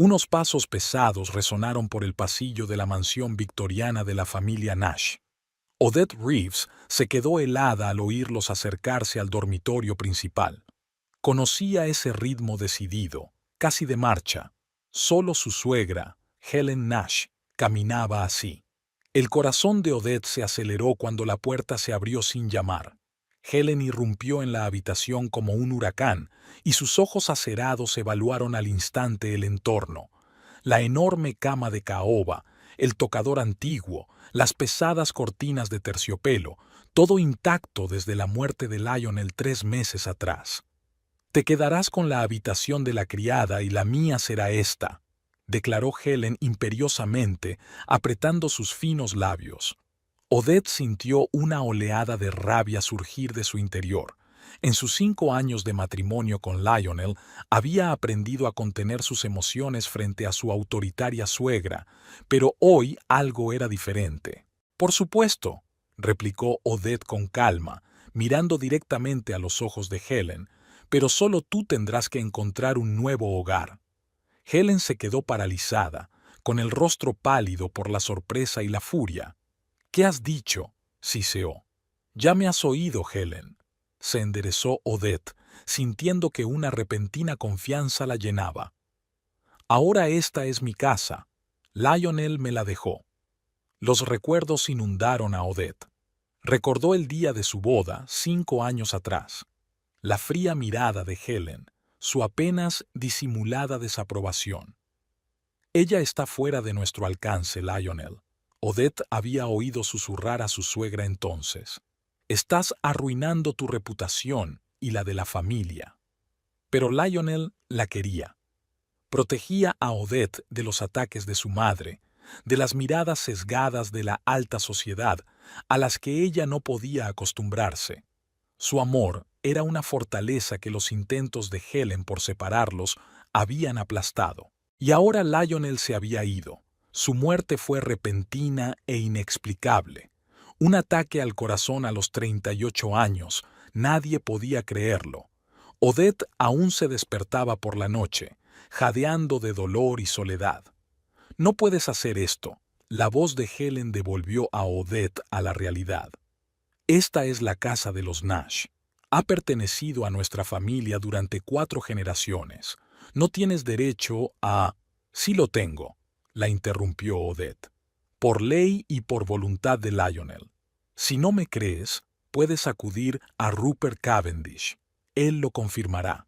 Unos pasos pesados resonaron por el pasillo de la mansión victoriana de la familia Nash. Odette Reeves se quedó helada al oírlos acercarse al dormitorio principal. Conocía ese ritmo decidido, casi de marcha. Solo su suegra, Helen Nash, caminaba así. El corazón de Odette se aceleró cuando la puerta se abrió sin llamar. Helen irrumpió en la habitación como un huracán, y sus ojos acerados evaluaron al instante el entorno. La enorme cama de caoba, el tocador antiguo, las pesadas cortinas de terciopelo, todo intacto desde la muerte de Lionel 3 meses atrás. «Te quedarás con la habitación de la criada y la mía será esta», declaró Helen imperiosamente, apretando sus finos labios. Odette sintió una oleada de rabia surgir de su interior. En sus 5 años de matrimonio con Lionel, había aprendido a contener sus emociones frente a su autoritaria suegra, pero hoy algo era diferente. «Por supuesto», replicó Odette con calma, mirando directamente a los ojos de Helen, «pero solo tú tendrás que encontrar un nuevo hogar». Helen se quedó paralizada, con el rostro pálido por la sorpresa y la furia. «¿Qué has dicho?», siseó. «Ya me has oído, Helen». Se enderezó Odette, sintiendo que una repentina confianza la llenaba. «Ahora esta es mi casa. Lionel me la dejó». Los recuerdos inundaron a Odette. Recordó el día de su boda 5 años atrás. La fría mirada de Helen, su apenas disimulada desaprobación. «Ella está fuera de nuestro alcance, Lionel». Odette había oído susurrar a su suegra entonces. «Estás arruinando tu reputación y la de la familia». Pero Lionel la quería. Protegía a Odette de los ataques de su madre, de las miradas sesgadas de la alta sociedad a las que ella no podía acostumbrarse. Su amor era una fortaleza que los intentos de Helen por separarlos habían aplastado. Y ahora Lionel se había ido. Su muerte fue repentina e inexplicable. Un ataque al corazón a los 38 años. Nadie podía creerlo. Odette aún se despertaba por la noche, jadeando de dolor y soledad. «No puedes hacer esto». La voz de Helen devolvió a Odette a la realidad. «Esta es la casa de los Nash. Ha pertenecido a nuestra familia durante 4 generaciones. No tienes derecho a...» «Sí lo tengo», la interrumpió Odette. «Por ley y por voluntad de Lionel. Si no me crees, puedes acudir a Rupert Cavendish. Él lo confirmará».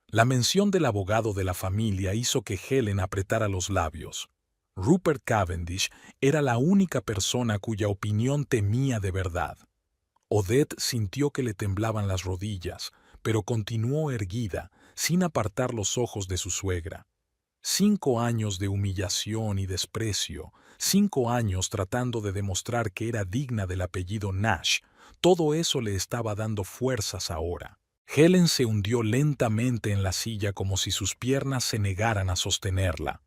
La mención del abogado de la familia hizo que Helen apretara los labios. Rupert Cavendish era la única persona cuya opinión temía de verdad. Odette sintió que le temblaban las rodillas, pero continuó erguida, sin apartar los ojos de su suegra. 5 años de humillación y desprecio, 5 años tratando de demostrar que era digna del apellido Nash, todo eso le estaba dando fuerzas ahora. Helen se hundió lentamente en la silla como si sus piernas se negaran a sostenerla.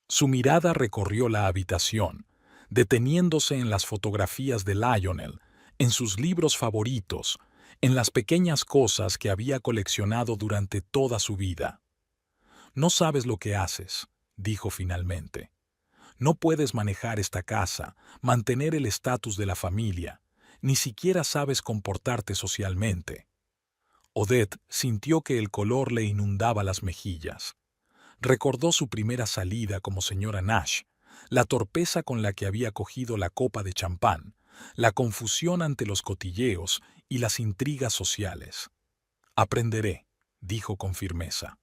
Su mirada recorrió la habitación, deteniéndose en las fotografías de Lionel, en sus libros favoritos, en las pequeñas cosas que había coleccionado durante toda su vida. «No sabes lo que haces», dijo finalmente. «No puedes manejar esta casa, mantener el estatus de la familia, ni siquiera sabes comportarte socialmente». Odette sintió que el color le inundaba las mejillas. Recordó su primera salida como señora Nash, la torpeza con la que había cogido la copa de champán, la confusión ante los cotilleos y las intrigas sociales. «Aprenderé», dijo con firmeza.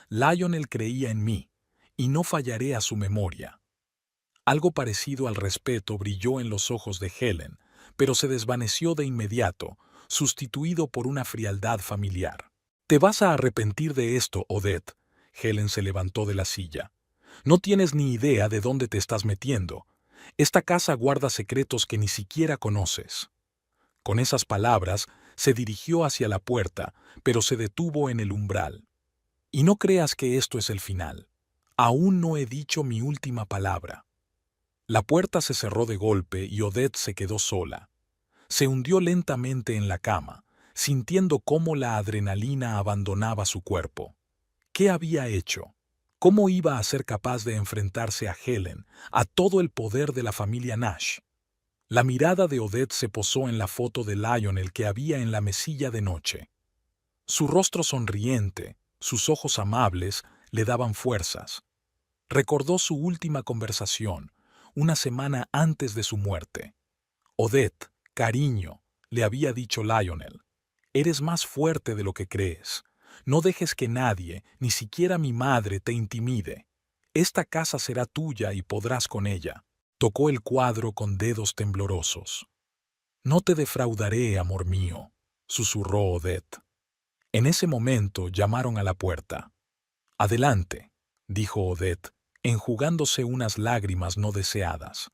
«Lionel creía en mí, y no fallaré a su memoria». Algo parecido al respeto brilló en los ojos de Helen, pero se desvaneció de inmediato, sustituido por una frialdad familiar. «Te vas a arrepentir de esto, Odette». Helen se levantó de la silla. «No tienes ni idea de dónde te estás metiendo. Esta casa guarda secretos que ni siquiera conoces». Con esas palabras se dirigió hacia la puerta, pero se detuvo en el umbral. «Y no creas que esto es el final. Aún no he dicho mi última palabra». La puerta se cerró de golpe y Odette se quedó sola. Se hundió lentamente en la cama, sintiendo cómo la adrenalina abandonaba su cuerpo. ¿Qué había hecho? ¿Cómo iba a ser capaz de enfrentarse a Helen, a todo el poder de la familia Nash? La mirada de Odette se posó en la foto de Lionel que había en la mesilla de noche. Su rostro sonriente, sus ojos amables, le daban fuerzas. Recordó su última conversación, una semana antes de su muerte. Odette, cariño, le había dicho Lionel, eres más fuerte de lo que crees. No dejes que nadie, ni siquiera mi madre, te intimide. Esta casa será tuya y podrás con ella. Tocó el cuadro con dedos temblorosos. No te defraudaré, amor mío, susurró Odette. En ese momento llamaron a la puerta. Adelante, dijo Odette, enjugándose unas lágrimas no deseadas.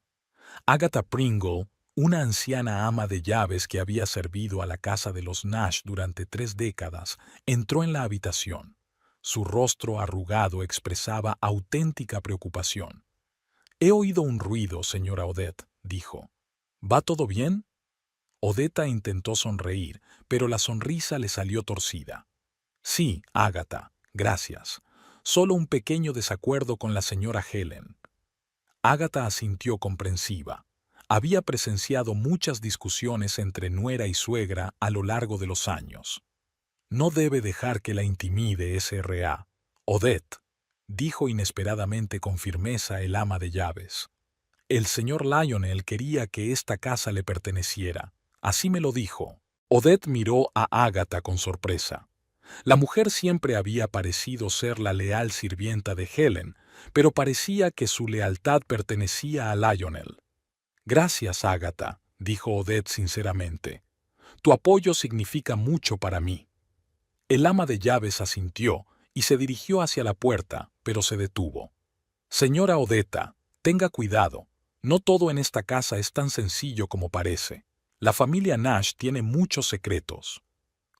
Agatha Pringle, una anciana ama de llaves que había servido a la casa de los Nash durante 3 décadas, entró en la habitación. Su rostro arrugado expresaba auténtica preocupación. He oído un ruido, señora Odette, dijo. ¿Va todo bien? Odetta intentó sonreír, pero la sonrisa le salió torcida. Sí, Agatha, gracias. Solo un pequeño desacuerdo con la señora Helen. Agatha asintió comprensiva. Había presenciado muchas discusiones entre nuera y suegra a lo largo de los años. No debe dejar que la intimide S.R.A. Odette, dijo inesperadamente con firmeza el ama de llaves. El señor Lionel quería que esta casa le perteneciera. Así me lo dijo. Odette miró a Agatha con sorpresa. La mujer siempre había parecido ser la leal sirvienta de Helen, pero parecía que su lealtad pertenecía a Lionel. Gracias, Agatha, dijo Odette sinceramente. Tu apoyo significa mucho para mí. El ama de llaves asintió y se dirigió hacia la puerta, pero se detuvo. Señora Odetta, tenga cuidado. No todo en esta casa es tan sencillo como parece. La familia Nash tiene muchos secretos.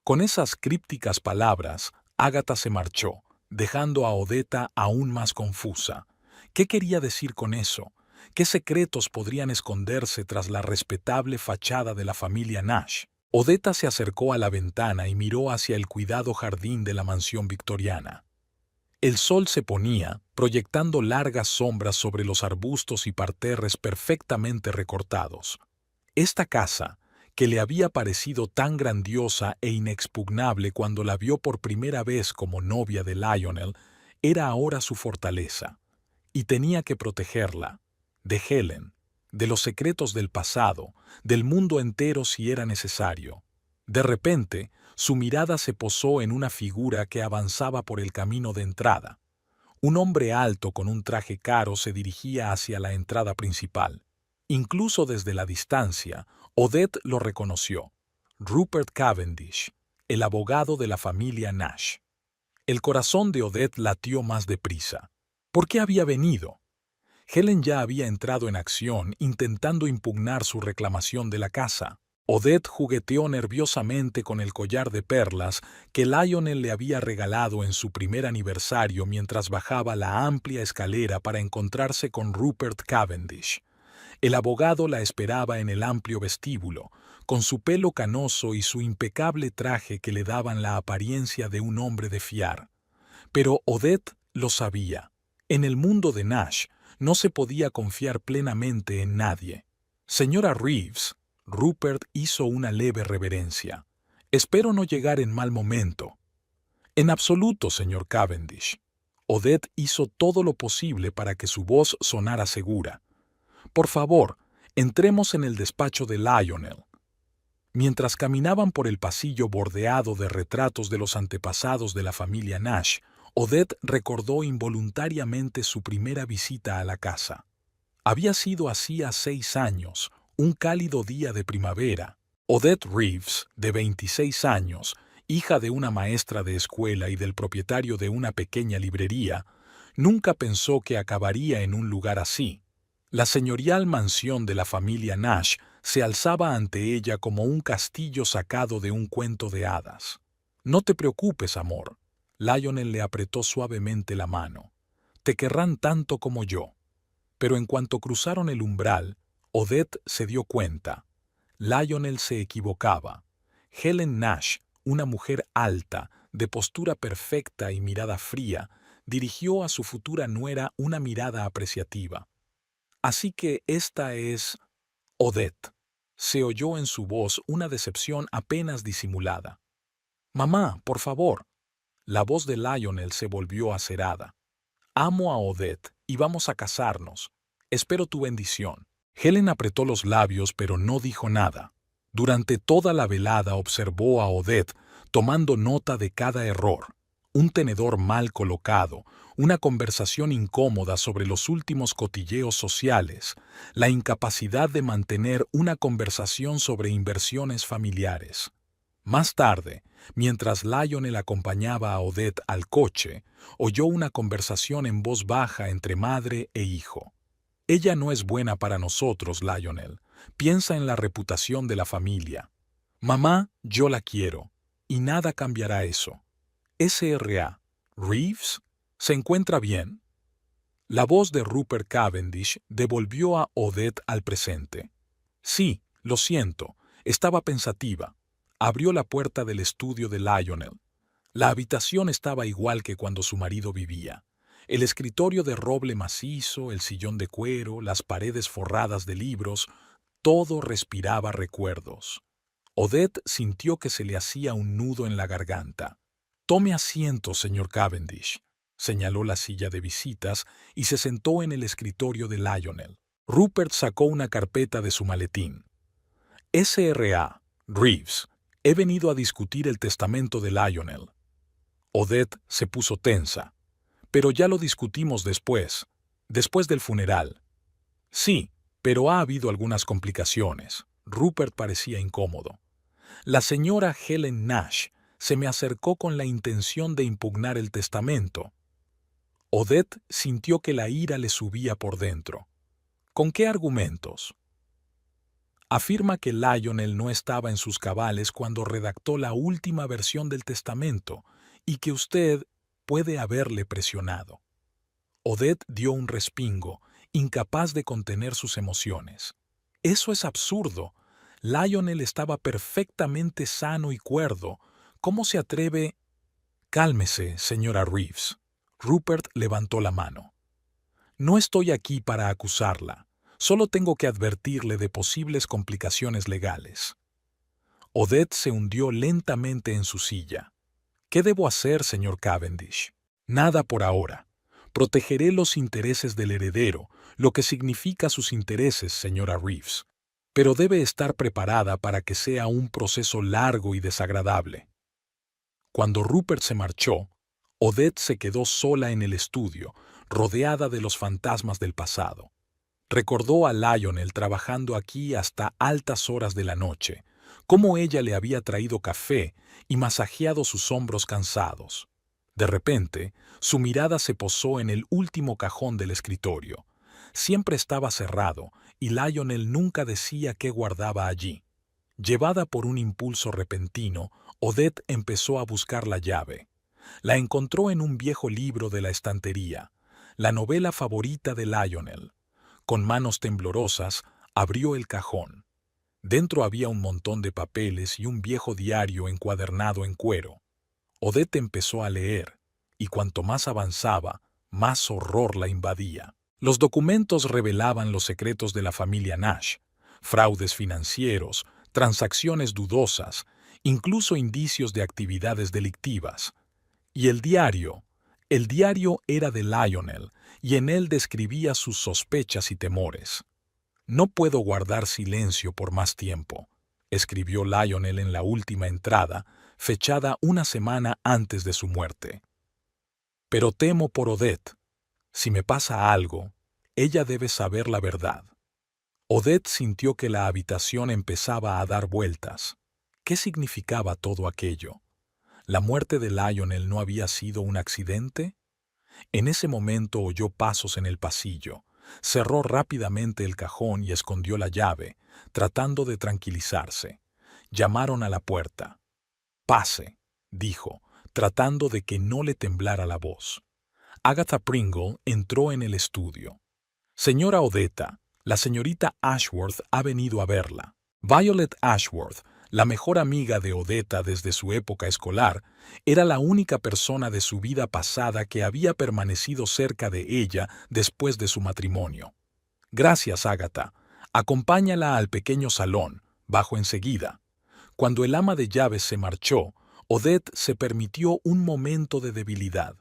Con esas crípticas palabras, Agatha se marchó, dejando a Odetta aún más confusa. ¿Qué quería decir con eso? ¿Qué secretos podrían esconderse tras la respetable fachada de la familia Nash? Odetta se acercó a la ventana y miró hacia el cuidado jardín de la mansión victoriana. El sol se ponía, proyectando largas sombras sobre los arbustos y parterres perfectamente recortados. Esta casa, que le había parecido tan grandiosa e inexpugnable cuando la vio por primera vez como novia de Lionel, era ahora su fortaleza. Y tenía que protegerla, de Helen, de los secretos del pasado, del mundo entero si era necesario. De repente, su mirada se posó en una figura que avanzaba por el camino de entrada. Un hombre alto con un traje caro se dirigía hacia la entrada principal. Incluso desde la distancia, Odette lo reconoció. Rupert Cavendish, el abogado de la familia Nash. El corazón de Odette latió más deprisa. ¿Por qué había venido? Helen ya había entrado en acción intentando impugnar su reclamación de la casa. Odette jugueteó nerviosamente con el collar de perlas que Lionel le había regalado en su primer aniversario mientras bajaba la amplia escalera para encontrarse con Rupert Cavendish. El abogado la esperaba en el amplio vestíbulo, con su pelo canoso y su impecable traje que le daban la apariencia de un hombre de fiar. Pero Odette lo sabía. En el mundo de Nash no se podía confiar plenamente en nadie. Señora Reeves, Rupert hizo una leve reverencia. Espero no llegar en mal momento. En absoluto, señor Cavendish. Odette hizo todo lo posible para que su voz sonara segura. Por favor, entremos en el despacho de Lionel. Mientras caminaban por el pasillo bordeado de retratos de los antepasados de la familia Nash, Odette recordó involuntariamente su primera visita a la casa. Había sido hacía 6 años, un cálido día de primavera. Odette Reeves, de 26 años, hija de una maestra de escuela y del propietario de una pequeña librería, nunca pensó que acabaría en un lugar así. La señorial mansión de la familia Nash se alzaba ante ella como un castillo sacado de un cuento de hadas. No te preocupes, amor. Lionel le apretó suavemente la mano. Te querrán tanto como yo. Pero en cuanto cruzaron el umbral, Odette se dio cuenta. Lionel se equivocaba. Helen Nash, una mujer alta, de postura perfecta y mirada fría, dirigió a su futura nuera una mirada apreciativa. Así que esta es Odette. Se oyó en su voz una decepción apenas disimulada. Mamá, por favor. La voz de Lionel se volvió acerada. Amo a Odette y vamos a casarnos. Espero tu bendición. Helen apretó los labios pero no dijo nada. Durante toda la velada observó a Odette tomando nota de cada error. Un tenedor mal colocado, una conversación incómoda sobre los últimos cotilleos sociales, la incapacidad de mantener una conversación sobre inversiones familiares. Más tarde, mientras Lionel acompañaba a Odette al coche, oyó una conversación en voz baja entre madre e hijo. Ella no es buena para nosotros, Lionel. Piensa en la reputación de la familia. Mamá, yo la quiero, y nada cambiará eso. S.R.A. ¿Reeves? ¿Se encuentra bien? La voz de Rupert Cavendish devolvió a Odette al presente. Sí, lo siento, estaba pensativa. Abrió la puerta del estudio de Lionel. La habitación estaba igual que cuando su marido vivía. El escritorio de roble macizo, el sillón de cuero, las paredes forradas de libros, todo respiraba recuerdos. Odette sintió que se le hacía un nudo en la garganta. «Tome asiento, señor Cavendish», señaló la silla de visitas y se sentó en el escritorio de Lionel. Rupert sacó una carpeta de su maletín. S.R.A. Reeves. He venido a discutir el testamento de Lionel. Odette se puso tensa. Pero ya lo discutimos después del funeral. Sí, pero ha habido algunas complicaciones. Rupert parecía incómodo. La señora Helen Nash se me acercó con la intención de impugnar el testamento. Odette sintió que la ira le subía por dentro. ¿Con qué argumentos? Afirma que Lionel no estaba en sus cabales cuando redactó la última versión del testamento y que usted puede haberle presionado. Odette dio un respingo, incapaz de contener sus emociones. Eso es absurdo. Lionel estaba perfectamente sano y cuerdo. ¿Cómo se atreve? Cálmese, señora Reeves. Rupert levantó la mano. No estoy aquí para acusarla. Solo tengo que advertirle de posibles complicaciones legales. Odette se hundió lentamente en su silla. ¿Qué debo hacer, señor Cavendish? Nada por ahora. Protegeré los intereses del heredero, lo que significa sus intereses, señora Reeves. Pero debe estar preparada para que sea un proceso largo y desagradable. Cuando Rupert se marchó, Odette se quedó sola en el estudio, rodeada de los fantasmas del pasado. Recordó a Lionel trabajando aquí hasta altas horas de la noche, cómo ella le había traído café y masajeado sus hombros cansados. De repente, su mirada se posó en el último cajón del escritorio. Siempre estaba cerrado y Lionel nunca decía qué guardaba allí. Llevada por un impulso repentino, Odette empezó a buscar la llave. La encontró en un viejo libro de la estantería, la novela favorita de Lionel. Con manos temblorosas, abrió el cajón. Dentro había un montón de papeles y un viejo diario encuadernado en cuero. Odette empezó a leer, y cuanto más avanzaba, más horror la invadía. Los documentos revelaban los secretos de la familia Nash, fraudes financieros, transacciones dudosas, incluso indicios de actividades delictivas. Y el diario era de Lionel, y en él describía sus sospechas y temores. «No puedo guardar silencio por más tiempo», escribió Lionel en la última entrada, fechada una semana antes de su muerte. «Pero temo por Odette. Si me pasa algo, ella debe saber la verdad». Odette sintió que la habitación empezaba a dar vueltas. ¿Qué significaba todo aquello? ¿La muerte de Lionel no había sido un accidente? En ese momento oyó pasos en el pasillo. Cerró rápidamente el cajón y escondió la llave, tratando de tranquilizarse. Llamaron a la puerta. «Pase», dijo, tratando de que no le temblara la voz. Agatha Pringle entró en el estudio. «Señora Odetta, la señorita Ashworth ha venido a verla». Violet Ashworth, La mejor amiga de Odetta desde su época escolar, era la única persona de su vida pasada que había permanecido cerca de ella después de su matrimonio. Gracias, Agatha. Acompáñala al pequeño salón, bajo enseguida. Cuando el ama de llaves se marchó, Odette se permitió un momento de debilidad.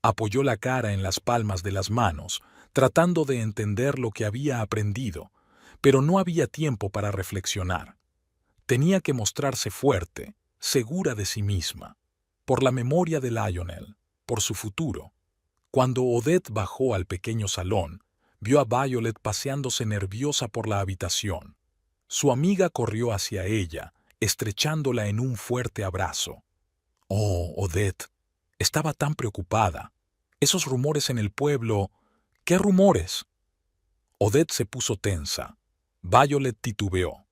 Apoyó la cara en las palmas de las manos, tratando de entender lo que había aprendido, pero no había tiempo para reflexionar. Tenía que mostrarse fuerte, segura de sí misma, por la memoria de Lionel, por su futuro. Cuando Odette bajó al pequeño salón, vio a Violet paseándose nerviosa por la habitación. Su amiga corrió hacia ella, estrechándola en un fuerte abrazo. Oh, Odette, estaba tan preocupada. Esos rumores en el pueblo... ¿Qué rumores? Odette se puso tensa. Violet titubeó.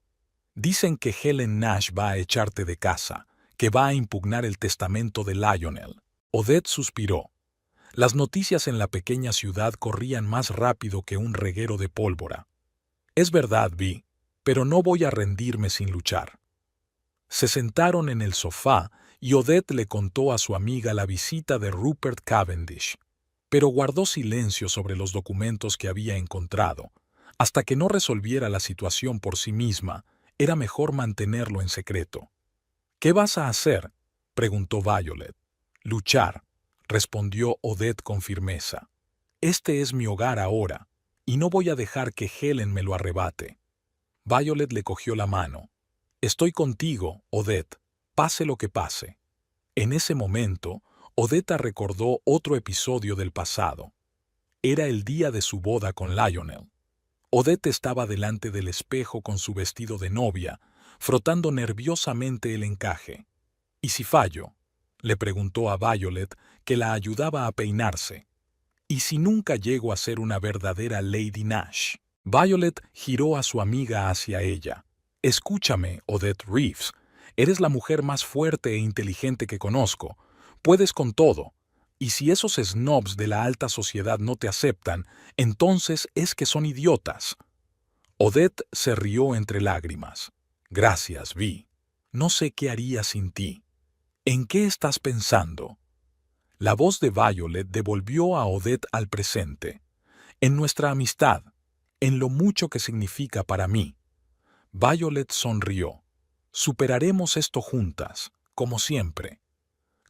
Dicen que Helen Nash va a echarte de casa, que va a impugnar el testamento de Lionel. Odette suspiró. Las noticias en la pequeña ciudad corrían más rápido que un reguero de pólvora. Es verdad, Vi, pero no voy a rendirme sin luchar. Se sentaron en el sofá y Odette le contó a su amiga la visita de Rupert Cavendish, pero guardó silencio sobre los documentos que había encontrado. Hasta que no resolviera la situación por sí misma, era mejor mantenerlo en secreto. ¿Qué vas a hacer?, preguntó Violet. Luchar, respondió Odette con firmeza. Este es mi hogar ahora, y no voy a dejar que Helen me lo arrebate. Violet le cogió la mano. Estoy contigo, Odette, pase lo que pase. En ese momento, Odetta recordó otro episodio del pasado. Era el día de su boda con Lionel. Odette estaba delante del espejo con su vestido de novia, frotando nerviosamente el encaje. ¿Y si fallo?, le preguntó a Violet, que la ayudaba a peinarse. ¿Y si nunca llego a ser una verdadera Lady Nash? Violet giró a su amiga hacia ella. Escúchame, Odette Reeves. Eres la mujer más fuerte e inteligente que conozco. Puedes con todo. Y si esos snobs de la alta sociedad no te aceptan, entonces es que son idiotas. Odette se rió entre lágrimas. Gracias, Vi. No sé qué haría sin ti. ¿En qué estás pensando? La voz de Violet devolvió a Odette al presente. En nuestra amistad, en lo mucho que significa para mí. Violet sonrió. Superaremos esto juntas, como siempre.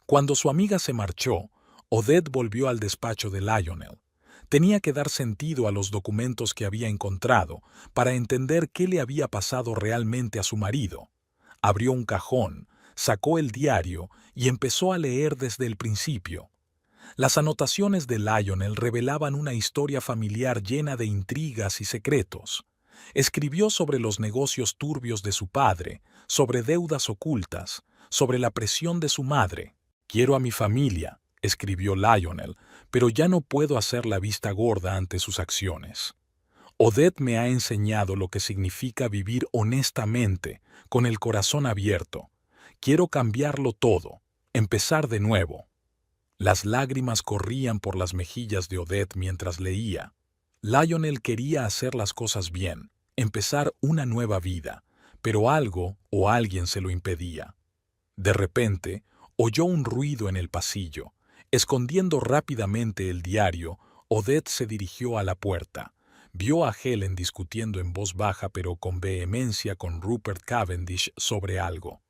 Cuando su amiga se marchó, Odette volvió al despacho de Lionel. Tenía que dar sentido a los documentos que había encontrado para entender qué le había pasado realmente a su marido. Abrió un cajón, sacó el diario y empezó a leer desde el principio. Las anotaciones de Lionel revelaban una historia familiar llena de intrigas y secretos. Escribió sobre los negocios turbios de su padre, sobre deudas ocultas, sobre la presión de su madre. Quiero a mi familia, escribió Lionel, pero ya no puedo hacer la vista gorda ante sus acciones. Odette me ha enseñado lo que significa vivir honestamente, con el corazón abierto. Quiero cambiarlo todo, empezar de nuevo. Las lágrimas corrían por las mejillas de Odette mientras leía. Lionel quería hacer las cosas bien, empezar una nueva vida, pero algo o alguien se lo impedía. De repente, oyó un ruido en el pasillo. Escondiendo rápidamente el diario, Odette se dirigió a la puerta. Vio a Helen discutiendo en voz baja pero con vehemencia con Rupert Cavendish sobre algo.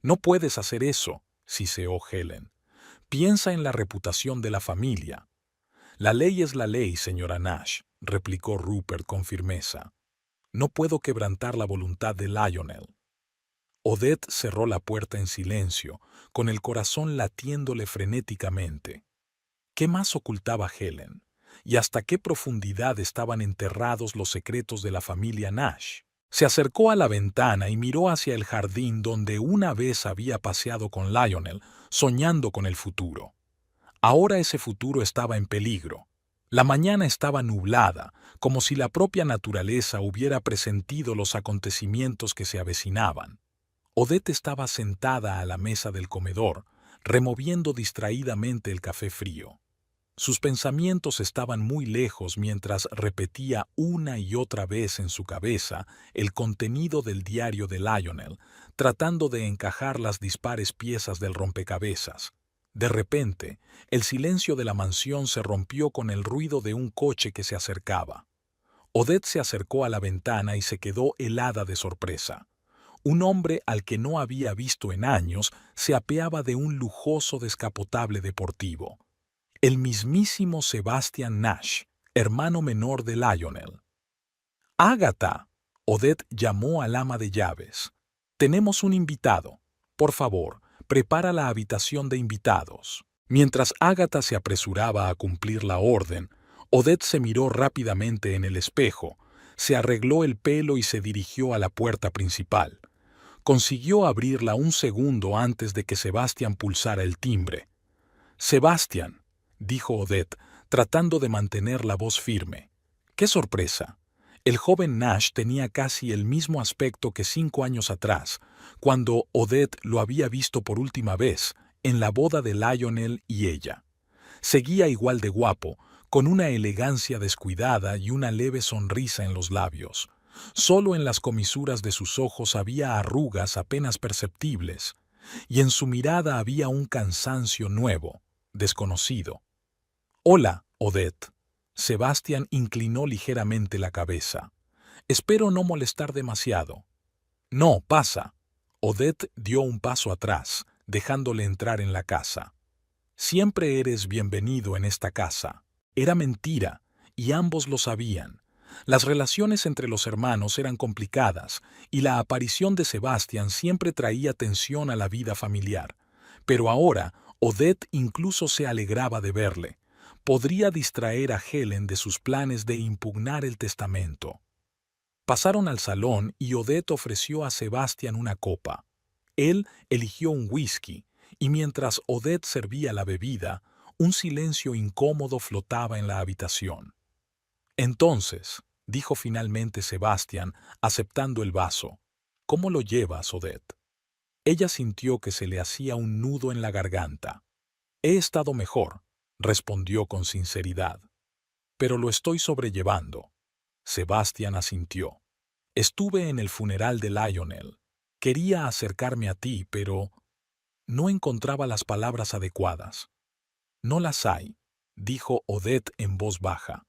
«No puedes hacer eso», siseó Helen. «Piensa en la reputación de la familia». «La ley es la ley, señora Nash», replicó Rupert con firmeza. «No puedo quebrantar la voluntad de Lionel». Odette cerró la puerta en silencio, con el corazón latiéndole frenéticamente. ¿Qué más ocultaba Helen? ¿Y hasta qué profundidad estaban enterrados los secretos de la familia Nash? Se acercó a la ventana y miró hacia el jardín donde una vez había paseado con Lionel, soñando con el futuro. Ahora ese futuro estaba en peligro. La mañana estaba nublada, como si la propia naturaleza hubiera presentido los acontecimientos que se avecinaban. Odette estaba sentada a la mesa del comedor, removiendo distraídamente el café frío. Sus pensamientos estaban muy lejos mientras repetía una y otra vez en su cabeza el contenido del diario de Lionel, tratando de encajar las dispares piezas del rompecabezas. De repente, el silencio de la mansión se rompió con el ruido de un coche que se acercaba. Odette se acercó a la ventana y se quedó helada de sorpresa. Un hombre al que no había visto en años se apeaba de un lujoso descapotable deportivo. El mismísimo Sebastian Nash, hermano menor de Lionel. «Ágata», Odette llamó al ama de llaves. «Tenemos un invitado. Por favor, prepara la habitación de invitados». Mientras Ágata se apresuraba a cumplir la orden, Odette se miró rápidamente en el espejo, se arregló el pelo y se dirigió a la puerta principal. Consiguió abrirla un segundo antes de que Sebastian pulsara el timbre. «Sebastian», dijo Odette, tratando de mantener la voz firme. ¡Qué sorpresa! El joven Nash tenía casi el mismo aspecto que 5 años atrás, cuando Odette lo había visto por última vez, en la boda de Lionel y ella. Seguía igual de guapo, con una elegancia descuidada y una leve sonrisa en los labios. Solo en las comisuras de sus ojos había arrugas apenas perceptibles, y en su mirada había un cansancio nuevo, desconocido. «Hola, Odette». Sebastian inclinó ligeramente la cabeza. «Espero no molestar demasiado». «No, pasa». Odette dio un paso atrás, dejándole entrar en la casa. «Siempre eres bienvenido en esta casa». Era mentira, y ambos lo sabían. Las relaciones entre los hermanos eran complicadas, y la aparición de Sebastian siempre traía tensión a la vida familiar. Pero ahora, Odette incluso se alegraba de verle. Podría distraer a Helen de sus planes de impugnar el testamento. Pasaron al salón y Odette ofreció a Sebastian una copa. Él eligió un whisky, y mientras Odette servía la bebida, un silencio incómodo flotaba en la habitación. «Entonces», dijo finalmente Sebastian, aceptando el vaso, «¿cómo lo llevas, Odette?» Ella sintió que se le hacía un nudo en la garganta. «He estado mejor», respondió con sinceridad. «Pero lo estoy sobrellevando». Sebastian asintió. «Estuve en el funeral de Lionel. Quería acercarme a ti, pero no encontraba las palabras adecuadas». «No las hay», dijo Odette en voz baja.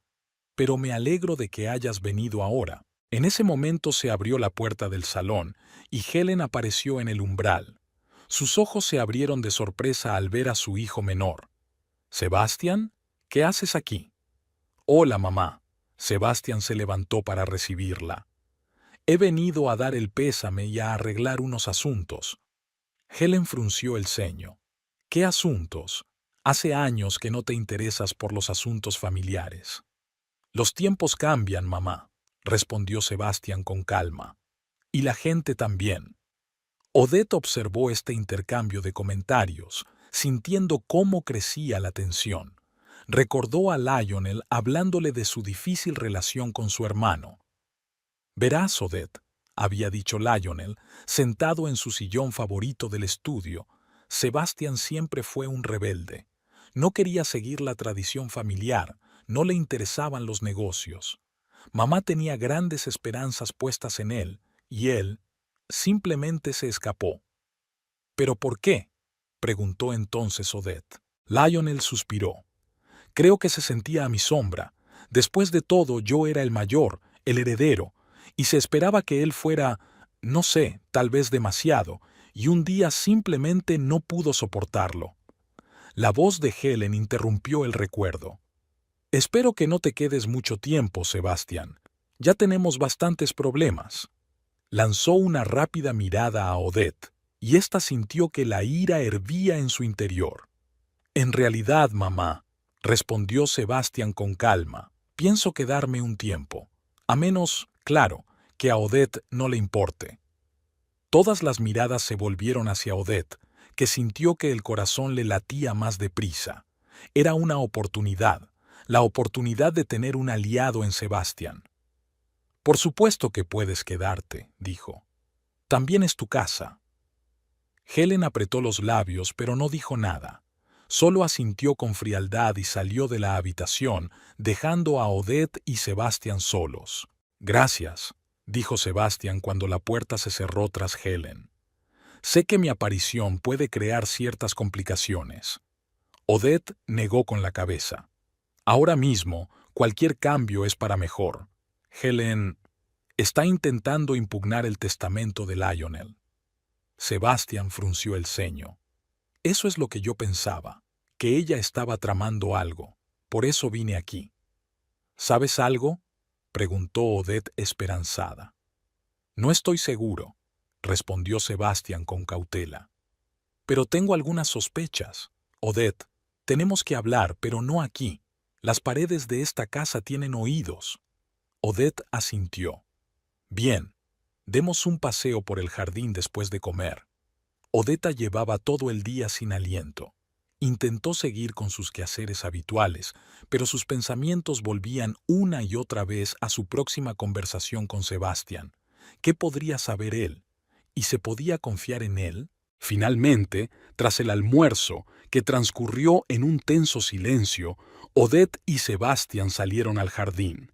«Pero me alegro de que hayas venido ahora». En ese momento se abrió la puerta del salón y Helen apareció en el umbral. Sus ojos se abrieron de sorpresa al ver a su hijo menor. «¿Sebastian? ¿Qué haces aquí?» «Hola, mamá». Sebastian se levantó para recibirla. «He venido a dar el pésame y a arreglar unos asuntos». Helen frunció el ceño. «¿Qué asuntos? Hace años que no te interesas por los asuntos familiares». «Los tiempos cambian, mamá», respondió Sebastian con calma. «Y la gente también». Odette observó este intercambio de comentarios, sintiendo cómo crecía la tensión. Recordó a Lionel hablándole de su difícil relación con su hermano. «Verás, Odette», había dicho Lionel, sentado en su sillón favorito del estudio, «Sebastian siempre fue un rebelde. No quería seguir la tradición familiar, no le interesaban los negocios. Mamá tenía grandes esperanzas puestas en él, y él simplemente se escapó». «¿Pero por qué?», preguntó entonces Odette. Lionel suspiró. «Creo que se sentía a mi sombra. Después de todo, yo era el mayor, el heredero, y se esperaba que él fuera, no sé, tal vez demasiado, y un día simplemente no pudo soportarlo». La voz de Helen interrumpió el recuerdo. «Espero que no te quedes mucho tiempo, Sebastian. Ya tenemos bastantes problemas». Lanzó una rápida mirada a Odette, y ésta sintió que la ira hervía en su interior. «En realidad, mamá», respondió Sebastian con calma, «pienso quedarme un tiempo. A menos, claro, que a Odette no le importe». Todas las miradas se volvieron hacia Odette, que sintió que el corazón le latía más deprisa. Era una oportunidad, la oportunidad de tener un aliado en Sebastian. «Por supuesto que puedes quedarte», dijo. «También es tu casa». Helen apretó los labios, pero no dijo nada. Solo asintió con frialdad y salió de la habitación, dejando a Odette y Sebastián solos. «Gracias», dijo Sebastián cuando la puerta se cerró tras Helen. «Sé que mi aparición puede crear ciertas complicaciones». Odette negó con la cabeza. «Ahora mismo, cualquier cambio es para mejor. Helen está intentando impugnar el testamento de Lionel». Sebastián frunció el ceño. «Eso es lo que yo pensaba, que ella estaba tramando algo. Por eso vine aquí». «¿Sabes algo?», preguntó Odette esperanzada. «No estoy seguro», respondió Sebastián con cautela. «Pero tengo algunas sospechas. Odette, tenemos que hablar, pero no aquí. Las paredes de esta casa tienen oídos». Odette asintió. «Bien, demos un paseo por el jardín después de comer». Odetta llevaba todo el día sin aliento. Intentó seguir con sus quehaceres habituales, pero sus pensamientos volvían una y otra vez a su próxima conversación con Sebastián. ¿Qué podría saber él? ¿Y se podía confiar en él? Finalmente, tras el almuerzo, que transcurrió en un tenso silencio, Odette y Sebastián salieron al jardín.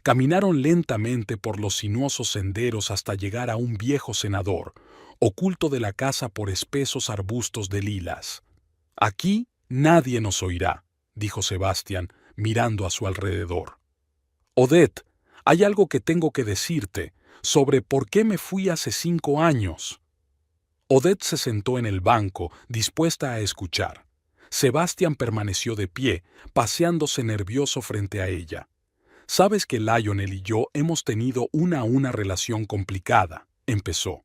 Caminaron lentamente por los sinuosos senderos hasta llegar a un viejo cenador, oculto de la casa por espesos arbustos de lilas. «Aquí nadie nos oirá», dijo Sebastián, mirando a su alrededor. «Odette, hay algo que tengo que decirte sobre por qué me fui hace 5 años». Odette se sentó en el banco, dispuesta a escuchar. Sebastián permaneció de pie, paseándose nervioso frente a ella. «Sabes que Lionel y yo hemos tenido una relación complicada», empezó.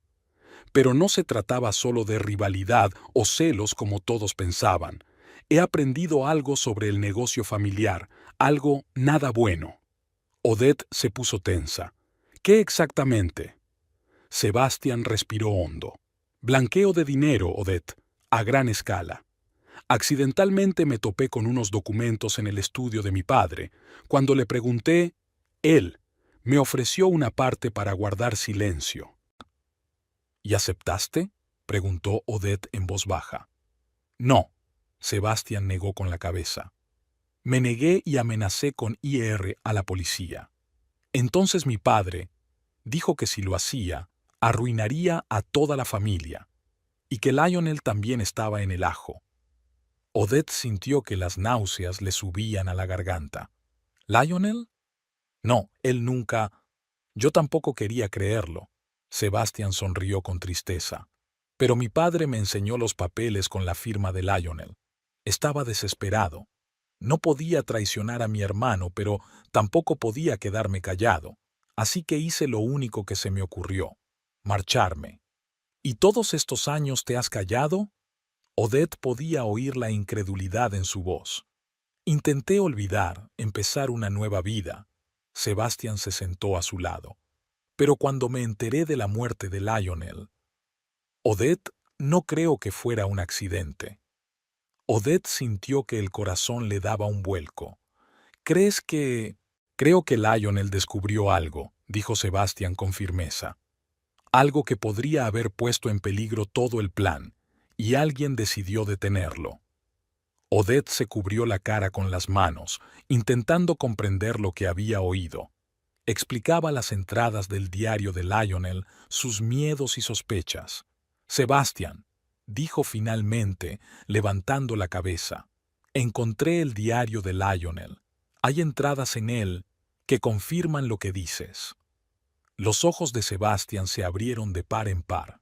«Pero no se trataba solo de rivalidad o celos como todos pensaban. He aprendido algo sobre el negocio familiar, algo nada bueno». Odette se puso tensa. «¿Qué exactamente?». Sebastián respiró hondo. «Blanqueo de dinero, Odette, a gran escala. Accidentalmente me topé con unos documentos en el estudio de mi padre. Cuando le pregunté, él me ofreció una parte para guardar silencio». «¿Y aceptaste?», preguntó Odette en voz baja. «No», Sebastián negó con la cabeza. «Me negué y amenacé con ir a la policía. Entonces mi padre dijo que si lo hacía, arruinaría a toda la familia, y que Lionel también estaba en el ajo». Odette sintió que las náuseas le subían a la garganta. «¿Lionel? No, él nunca...». «Yo tampoco quería creerlo». Sebastián sonrió con tristeza. «Pero mi padre me enseñó los papeles con la firma de Lionel. Estaba desesperado. No podía traicionar a mi hermano, pero tampoco podía quedarme callado. Así que hice lo único que se me ocurrió: marcharme». «¿Y todos estos años te has callado?». Odette podía oír la incredulidad en su voz. «Intenté olvidar, empezar una nueva vida». Sebastián se sentó a su lado. «Pero cuando me enteré de la muerte de Lionel...». «Odette, no creo que fuera un accidente». Odette sintió que el corazón le daba un vuelco. «¿Crees que...?». «Creo que Lionel descubrió algo», dijo Sebastián con firmeza. «Algo que podría haber puesto en peligro todo el plan, y alguien decidió detenerlo». Odette se cubrió la cara con las manos, intentando comprender lo que había oído. Explicaba las entradas del diario de Lionel, sus miedos y sospechas. «Sebastián», dijo finalmente, levantando la cabeza, «encontré el diario de Lionel. Hay entradas en él que confirman lo que dices». Los ojos de Sebastián se abrieron de par en par.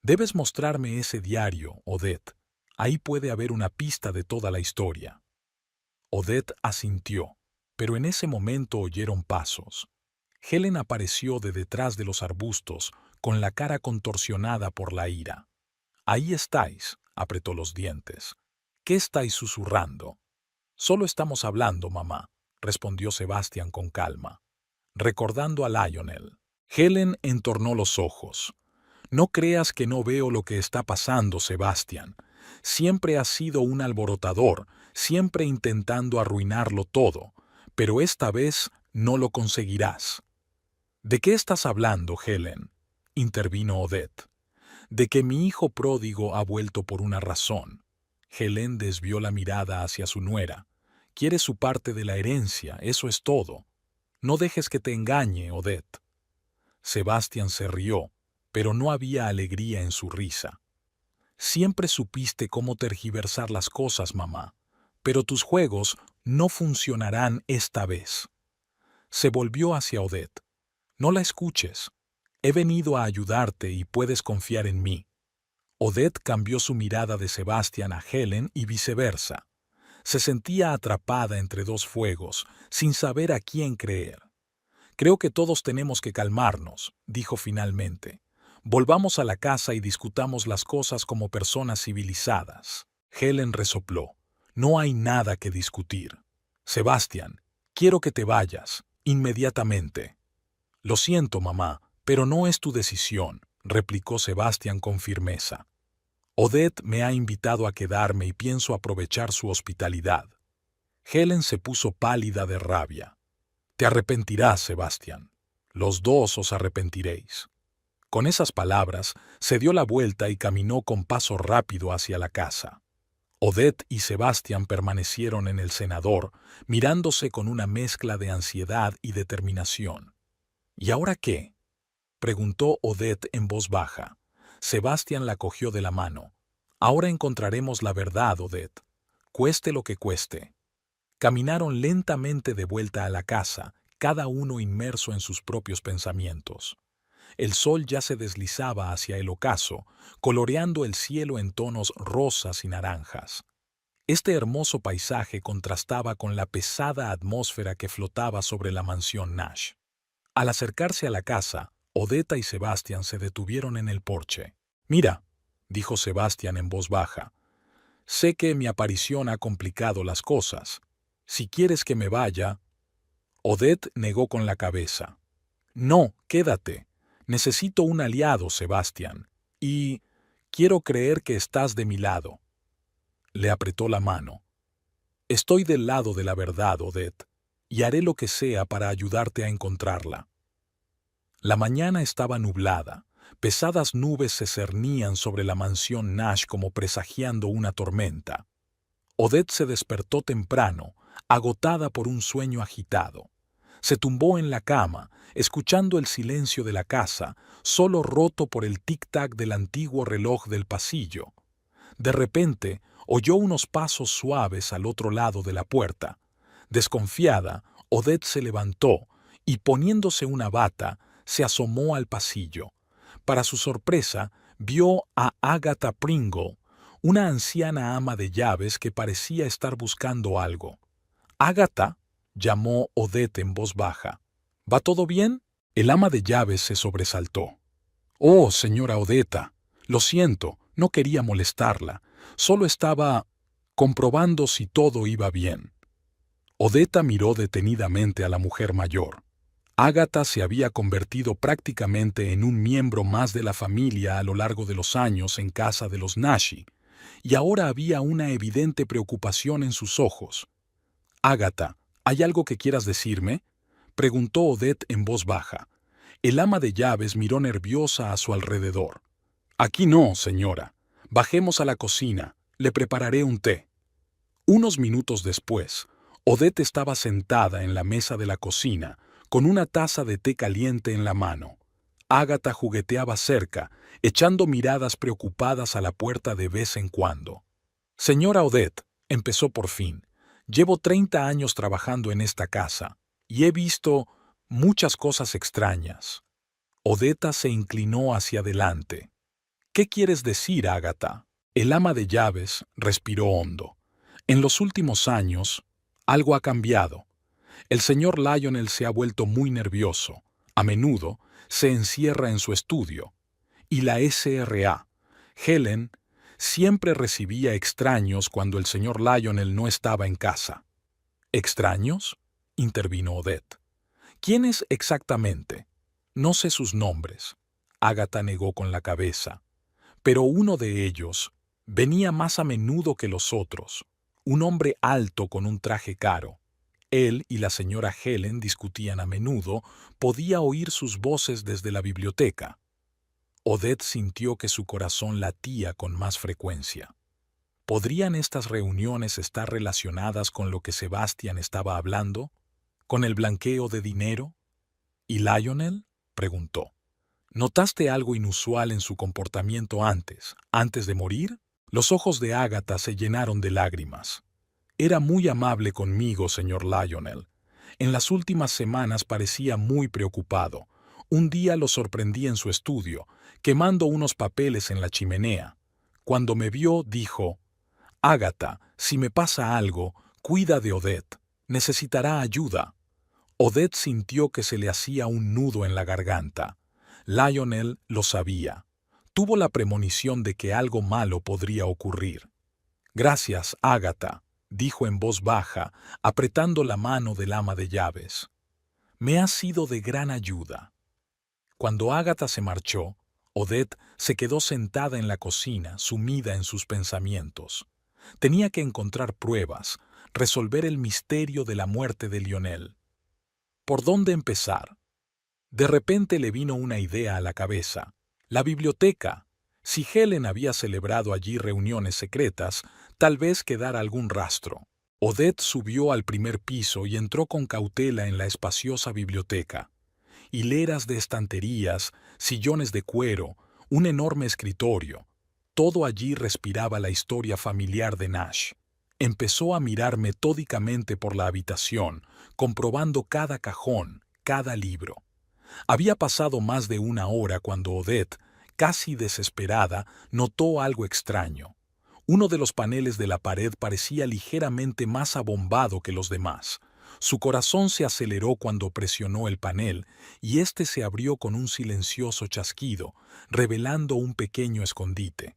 «Debes mostrarme ese diario, Odette. Ahí puede haber una pista de toda la historia». Odette asintió, pero en ese momento oyeron pasos. Helen apareció de detrás de los arbustos, con la cara contorsionada por la ira. «Ahí estáis», apretó los dientes. «¿Qué estáis susurrando?». «Solo estamos hablando, mamá», respondió Sebastián con calma, recordando a Lionel. Helen entornó los ojos. «No creas que no veo lo que está pasando, Sebastián. Siempre has sido un alborotador, siempre intentando arruinarlo todo, pero esta vez no lo conseguirás». «¿De qué estás hablando, Helen?», intervino Odette. «De que mi hijo pródigo ha vuelto por una razón». Helen desvió la mirada hacia su nuera. Quiere su parte de la herencia, eso es todo. No dejes que te engañe, Odette. Sebastián se rió, pero no había alegría en su risa. Siempre supiste cómo tergiversar las cosas, mamá, pero tus juegos no funcionarán esta vez. Se volvió hacia Odette. No la escuches. He venido a ayudarte y puedes confiar en mí. Odette cambió su mirada de Sebastián a Helen y viceversa. Se sentía atrapada entre dos fuegos, sin saber a quién creer. Creo que todos tenemos que calmarnos, dijo finalmente. Volvamos a la casa y discutamos las cosas como personas civilizadas. Helen resopló. No hay nada que discutir. Sebastián, quiero que te vayas, inmediatamente. Lo siento, mamá, pero no es tu decisión, replicó Sebastián con firmeza. Odette me ha invitado a quedarme y pienso aprovechar su hospitalidad. Helen se puso pálida de rabia. Te arrepentirás, Sebastián. Los dos os arrepentiréis. Con esas palabras, se dio la vuelta y caminó con paso rápido hacia la casa. Odette y Sebastián permanecieron en el cenador, mirándose con una mezcla de ansiedad y determinación. ¿Y ahora qué?, preguntó Odette en voz baja. Sebastián la cogió de la mano. Ahora encontraremos la verdad, Odette. Cueste lo que cueste. Caminaron lentamente de vuelta a la casa, cada uno inmerso en sus propios pensamientos. El sol ya se deslizaba hacia el ocaso, coloreando el cielo en tonos rosas y naranjas. Este hermoso paisaje contrastaba con la pesada atmósfera que flotaba sobre la mansión Nash. Al acercarse a la casa, Odette y Sebastián se detuvieron en el porche. «Mira», dijo Sebastián en voz baja, «sé que mi aparición ha complicado las cosas. Si quieres que me vaya...» Odette negó con la cabeza. «No, quédate. Necesito un aliado, Sebastián. Y quiero creer que estás de mi lado». Le apretó la mano. «Estoy del lado de la verdad, Odette, y haré lo que sea para ayudarte a encontrarla». La mañana estaba nublada. Pesadas nubes se cernían sobre la mansión Nash como presagiando una tormenta. Odette se despertó temprano, agotada por un sueño agitado. Se tumbó en la cama, escuchando el silencio de la casa, solo roto por el tic-tac del antiguo reloj del pasillo. De repente, oyó unos pasos suaves al otro lado de la puerta. Desconfiada, Odette se levantó y, poniéndose una bata, se asomó al pasillo. Para su sorpresa, vio a Agatha Pringle, una anciana ama de llaves que parecía estar buscando algo. «Agatha», llamó Odette en voz baja. «¿Va todo bien?» El ama de llaves se sobresaltó. «Oh, señora Odetta, lo siento, no quería molestarla. Solo estaba comprobando si todo iba bien». Odetta miró detenidamente a la mujer mayor. Agatha se había convertido prácticamente en un miembro más de la familia a lo largo de los años en casa de los Nashi, y ahora había una evidente preocupación en sus ojos. «Agatha, ¿hay algo que quieras decirme?», preguntó Odette en voz baja. El ama de llaves miró nerviosa a su alrededor. «Aquí no, señora. Bajemos a la cocina. Le prepararé un té». Unos minutos después, Odette estaba sentada en la mesa de la cocina, con una taza de té caliente en la mano. Agatha jugueteaba cerca, echando miradas preocupadas a la puerta de vez en cuando. «Señora Odette», empezó por fin, «llevo 30 años trabajando en esta casa, y he visto muchas cosas extrañas». Odetta se inclinó hacia adelante. «¿Qué quieres decir, Agatha?». El ama de llaves respiró hondo. «En los últimos años, algo ha cambiado. El señor Lionel se ha vuelto muy nervioso. A menudo se encierra en su estudio. Y la SRA, Helen, siempre recibía extraños cuando el señor Lionel no estaba en casa». «¿Extraños?», intervino Odette. «¿Quiénes exactamente?». «No sé sus nombres». Agatha negó con la cabeza. «Pero uno de ellos venía más a menudo que los otros. Un hombre alto con un traje caro. Él y la señora Helen discutían a menudo, podía oír sus voces desde la biblioteca». Odette sintió que su corazón latía con más frecuencia. ¿Podrían estas reuniones estar relacionadas con lo que Sebastian estaba hablando? ¿Con el blanqueo de dinero? ¿Y Lionel? Preguntó. ¿Notaste algo inusual en su comportamiento antes de morir? Los ojos de Agatha se llenaron de lágrimas. Era muy amable conmigo, señor Lionel. En las últimas semanas parecía muy preocupado. Un día lo sorprendí en su estudio, quemando unos papeles en la chimenea. Cuando me vio, dijo: Agatha, si me pasa algo, cuida de Odette. Necesitará ayuda. Odette sintió que se le hacía un nudo en la garganta. Lionel lo sabía. Tuvo la premonición de que algo malo podría ocurrir. Gracias, Agatha, dijo en voz baja, apretando la mano del ama de llaves. Me ha sido de gran ayuda. Cuando Agatha se marchó, Odette se quedó sentada en la cocina, sumida en sus pensamientos. Tenía que encontrar pruebas, resolver el misterio de la muerte de Lionel. ¿Por dónde empezar? De repente le vino una idea a la cabeza. La biblioteca. Si Helen había celebrado allí reuniones secretas, tal vez quedara algún rastro. Odette subió al primer piso y entró con cautela en la espaciosa biblioteca. Hileras de estanterías, sillones de cuero, un enorme escritorio. Todo allí respiraba la historia familiar de Nash. Empezó a mirar metódicamente por la habitación, comprobando cada cajón, cada libro. Había pasado más de una hora cuando Odette, casi desesperada, notó algo extraño. Uno de los paneles de la pared parecía ligeramente más abombado que los demás. Su corazón se aceleró cuando presionó el panel y éste se abrió con un silencioso chasquido, revelando un pequeño escondite.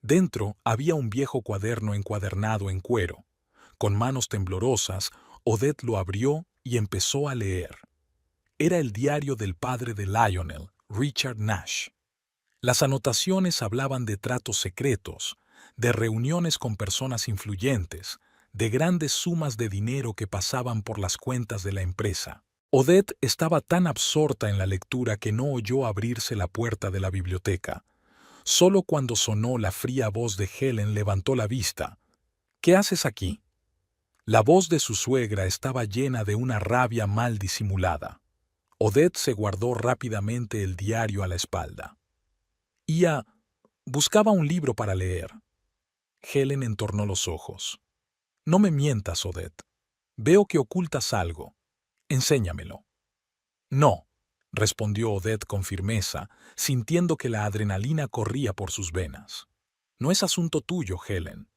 Dentro había un viejo cuaderno encuadernado en cuero. Con manos temblorosas, Odette lo abrió y empezó a leer. Era el diario del padre de Lionel, Richard Nash. Las anotaciones hablaban de tratos secretos, de reuniones con personas influyentes, de grandes sumas de dinero que pasaban por las cuentas de la empresa. Odette estaba tan absorta en la lectura que no oyó abrirse la puerta de la biblioteca. Solo cuando sonó la fría voz de Helen levantó la vista. ¿Qué haces aquí? La voz de su suegra estaba llena de una rabia mal disimulada. Odette se guardó rápidamente el diario a la espalda. Buscaba un libro para leer. Helen entornó los ojos. No me mientas, Odette. Veo que ocultas algo. Enséñamelo. No, respondió Odette con firmeza, sintiendo que la adrenalina corría por sus venas. No es asunto tuyo, Helen.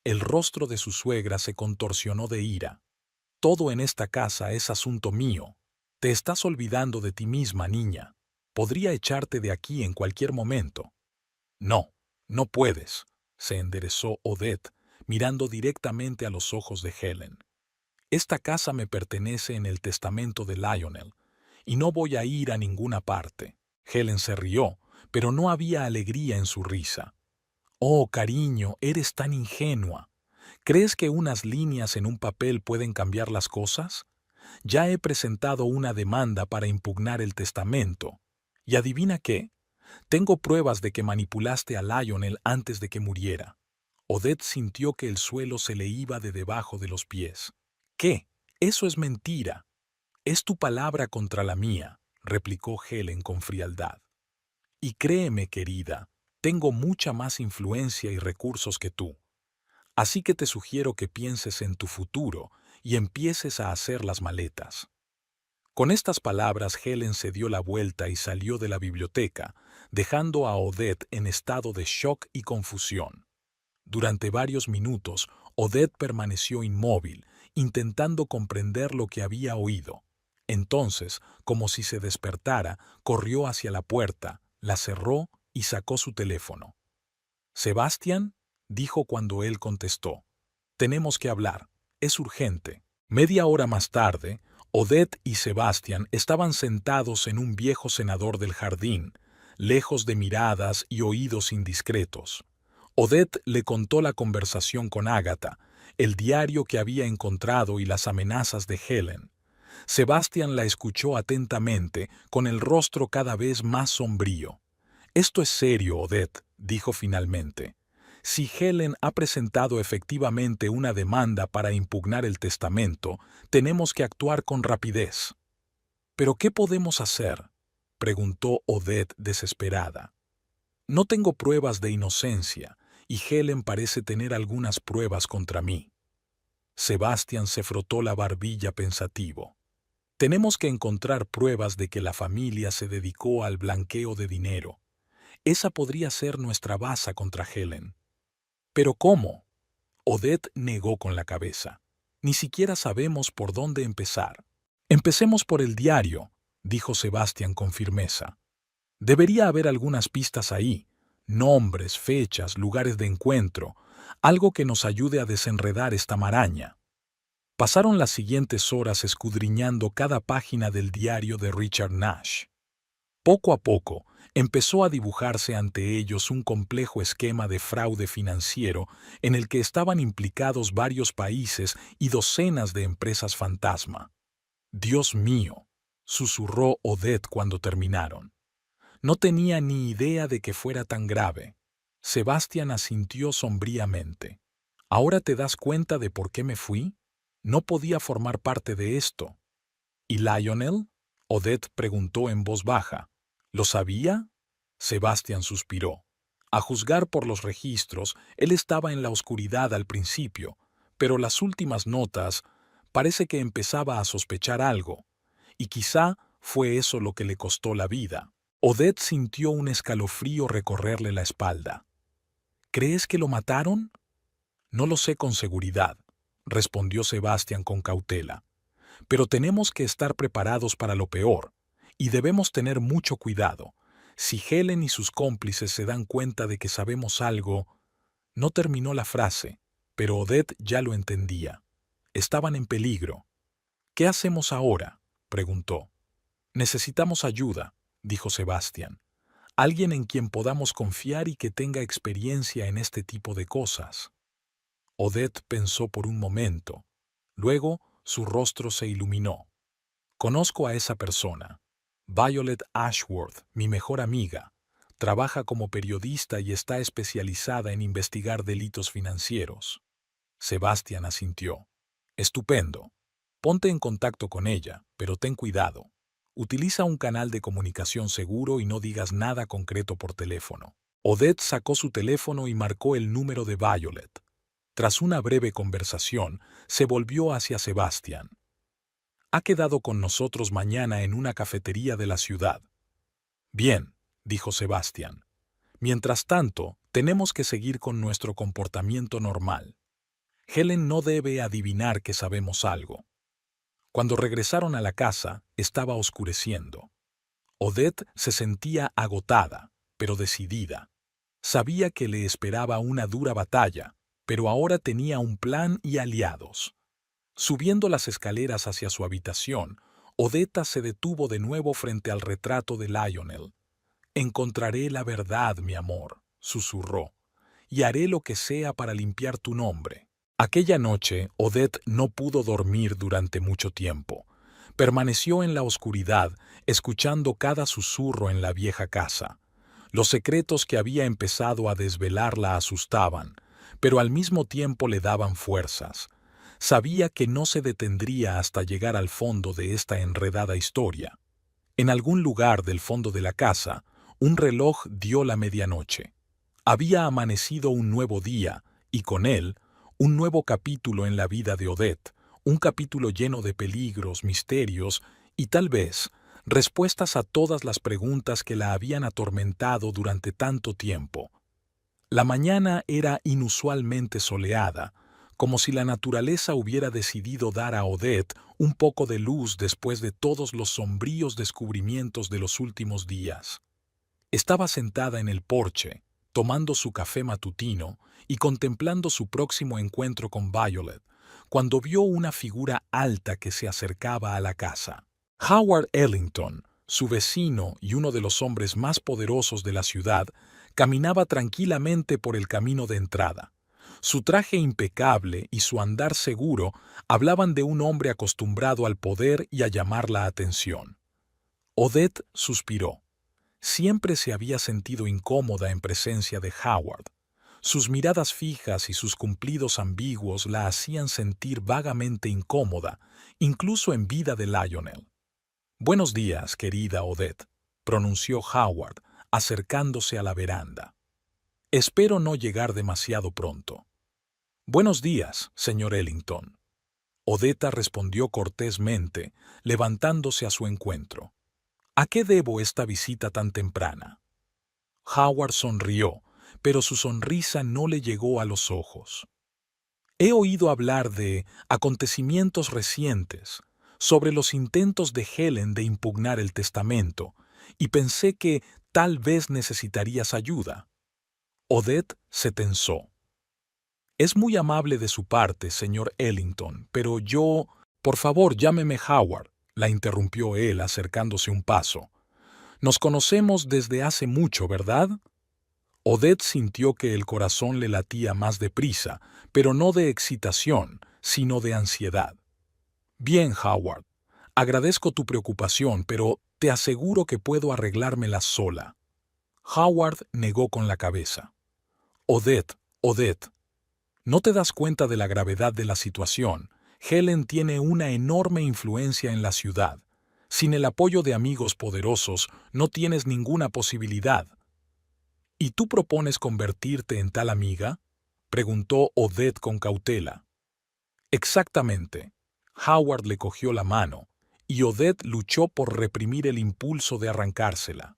El rostro de su suegra se contorsionó de ira. Todo en esta casa es asunto mío. Te estás olvidando de ti misma, niña. Podría echarte de aquí en cualquier momento. No, no puedes, se enderezó Odette, mirando directamente a los ojos de Helen. Esta casa me pertenece en el testamento de Lionel, y no voy a ir a ninguna parte. Helen se rió, pero no había alegría en su risa. Oh, cariño, eres tan ingenua. ¿Crees que unas líneas en un papel pueden cambiar las cosas? Ya he presentado una demanda para impugnar el testamento. ¿Y adivina qué? Tengo pruebas de que manipulaste a Lionel antes de que muriera. Odette sintió que el suelo se le iba de debajo de los pies. ¿Qué? Eso es mentira. Es tu palabra contra la mía, replicó Helen con frialdad. Y créeme, querida, tengo mucha más influencia y recursos que tú. Así que te sugiero que pienses en tu futuro y empieces a hacer las maletas. Con estas palabras Helen se dio la vuelta y salió de la biblioteca, dejando a Odette en estado de shock y confusión. Durante varios minutos, Odette permaneció inmóvil, intentando comprender lo que había oído. Entonces, como si se despertara, corrió hacia la puerta, la cerró y sacó su teléfono. «¿Sebastián?», dijo cuando él contestó. «Tenemos que hablar. Es urgente». Media hora más tarde, Odette y Sebastián estaban sentados en un viejo cenador del jardín, lejos de miradas y oídos indiscretos. Odette le contó la conversación con Agatha, el diario que había encontrado y las amenazas de Helen. Sebastián la escuchó atentamente, con el rostro cada vez más sombrío. «Esto es serio, Odette», dijo finalmente. Si Helen ha presentado efectivamente una demanda para impugnar el testamento, tenemos que actuar con rapidez. ¿Pero qué podemos hacer?, preguntó Odette desesperada. No tengo pruebas de inocencia, y Helen parece tener algunas pruebas contra mí. Sebastián se frotó la barbilla pensativo. Tenemos que encontrar pruebas de que la familia se dedicó al blanqueo de dinero. Esa podría ser nuestra baza contra Helen. ¿Pero cómo? Odette negó con la cabeza. Ni siquiera sabemos por dónde empezar. Empecemos por el diario, dijo Sebastián con firmeza. Debería haber algunas pistas ahí, nombres, fechas, lugares de encuentro, algo que nos ayude a desenredar esta maraña. Pasaron las siguientes horas escudriñando cada página del diario de Richard Nash. Poco a poco, empezó a dibujarse ante ellos un complejo esquema de fraude financiero en el que estaban implicados varios países y docenas de empresas fantasma. «Dios mío», susurró Odette cuando terminaron. No tenía ni idea de que fuera tan grave. Sebastián asintió sombríamente. ¿Ahora te das cuenta de por qué me fui? No podía formar parte de esto. ¿Y Lionel?, Odette preguntó en voz baja. ¿Lo sabía? Sebastián suspiró. A juzgar por los registros, él estaba en la oscuridad al principio, pero las últimas notas parece que empezaba a sospechar algo, y quizá fue eso lo que le costó la vida. Odette sintió un escalofrío recorrerle la espalda. ¿Crees que lo mataron? No lo sé con seguridad, respondió Sebastián con cautela. Pero tenemos que estar preparados para lo peor, y debemos tener mucho cuidado. Si Helen y sus cómplices se dan cuenta de que sabemos algo... No terminó la frase, pero Odette ya lo entendía. Estaban en peligro. ¿Qué hacemos ahora?, preguntó. Necesitamos ayuda, dijo Sebastián. Alguien en quien podamos confiar y que tenga experiencia en este tipo de cosas. Odette pensó por un momento. Luego, su rostro se iluminó. Conozco a esa persona. Violet Ashworth, mi mejor amiga. Trabaja como periodista y está especializada en investigar delitos financieros. Sebastián asintió. Estupendo. Ponte en contacto con ella, pero ten cuidado. Utiliza un canal de comunicación seguro y no digas nada concreto por teléfono. Odette sacó su teléfono y marcó el número de Violet. Tras una breve conversación, se volvió hacia Sebastián. Ha quedado con nosotros mañana en una cafetería de la ciudad. Bien, dijo Sebastián. Mientras tanto, tenemos que seguir con nuestro comportamiento normal. Helen no debe adivinar que sabemos algo. Cuando regresaron a la casa, estaba oscureciendo. Odette se sentía agotada, pero decidida. Sabía que le esperaba una dura batalla, pero ahora tenía un plan y aliados. Subiendo las escaleras hacia su habitación, Odette se detuvo de nuevo frente al retrato de Lionel. «Encontraré la verdad, mi amor», susurró, «y haré lo que sea para limpiar tu nombre». Aquella noche, Odette no pudo dormir durante mucho tiempo. Permaneció en la oscuridad, escuchando cada susurro en la vieja casa. Los secretos que había empezado a desvelar la asustaban, pero al mismo tiempo le daban fuerzas. Sabía que no se detendría hasta llegar al fondo de esta enredada historia. En algún lugar del fondo de la casa, un reloj dio la medianoche. Había amanecido un nuevo día, y con él, un nuevo capítulo en la vida de Odette, un capítulo lleno de peligros, misterios y, tal vez, respuestas a todas las preguntas que la habían atormentado durante tanto tiempo. La mañana era inusualmente soleada, como si la naturaleza hubiera decidido dar a Odette un poco de luz después de todos los sombríos descubrimientos de los últimos días. Estaba sentada en el porche, tomando su café matutino y contemplando su próximo encuentro con Violet, cuando vio una figura alta que se acercaba a la casa. Howard Ellington, su vecino y uno de los hombres más poderosos de la ciudad, caminaba tranquilamente por el camino de entrada. Su traje impecable y su andar seguro hablaban de un hombre acostumbrado al poder y a llamar la atención. Odette suspiró. Siempre se había sentido incómoda en presencia de Howard. Sus miradas fijas y sus cumplidos ambiguos la hacían sentir vagamente incómoda, incluso en vida de Lionel. «Buenos días, querida Odette», pronunció Howard, acercándose a la veranda. «Espero no llegar demasiado pronto». «Buenos días, señor Ellington». Odetta respondió cortésmente, levantándose a su encuentro. «¿A qué debo esta visita tan temprana?» Howard sonrió, pero su sonrisa no le llegó a los ojos. «He oído hablar de acontecimientos recientes, sobre los intentos de Helen de impugnar el testamento, y pensé que tal vez necesitarías ayuda». Odette se tensó. «Es muy amable de su parte, señor Ellington, pero yo... Por favor, llámeme Howard», la interrumpió él acercándose un paso. «Nos conocemos desde hace mucho, ¿verdad?» Odette sintió que el corazón le latía más deprisa, pero no de excitación, sino de ansiedad. «Bien, Howard, agradezco tu preocupación, pero te aseguro que puedo arreglármela sola». Howard negó con la cabeza. Odette, ¿no te das cuenta de la gravedad de la situación? Helen tiene una enorme influencia en la ciudad. Sin el apoyo de amigos poderosos, no tienes ninguna posibilidad». «¿Y tú propones convertirte en tal amiga?», preguntó Odette con cautela. «Exactamente». Howard le cogió la mano, y Odette luchó por reprimir el impulso de arrancársela.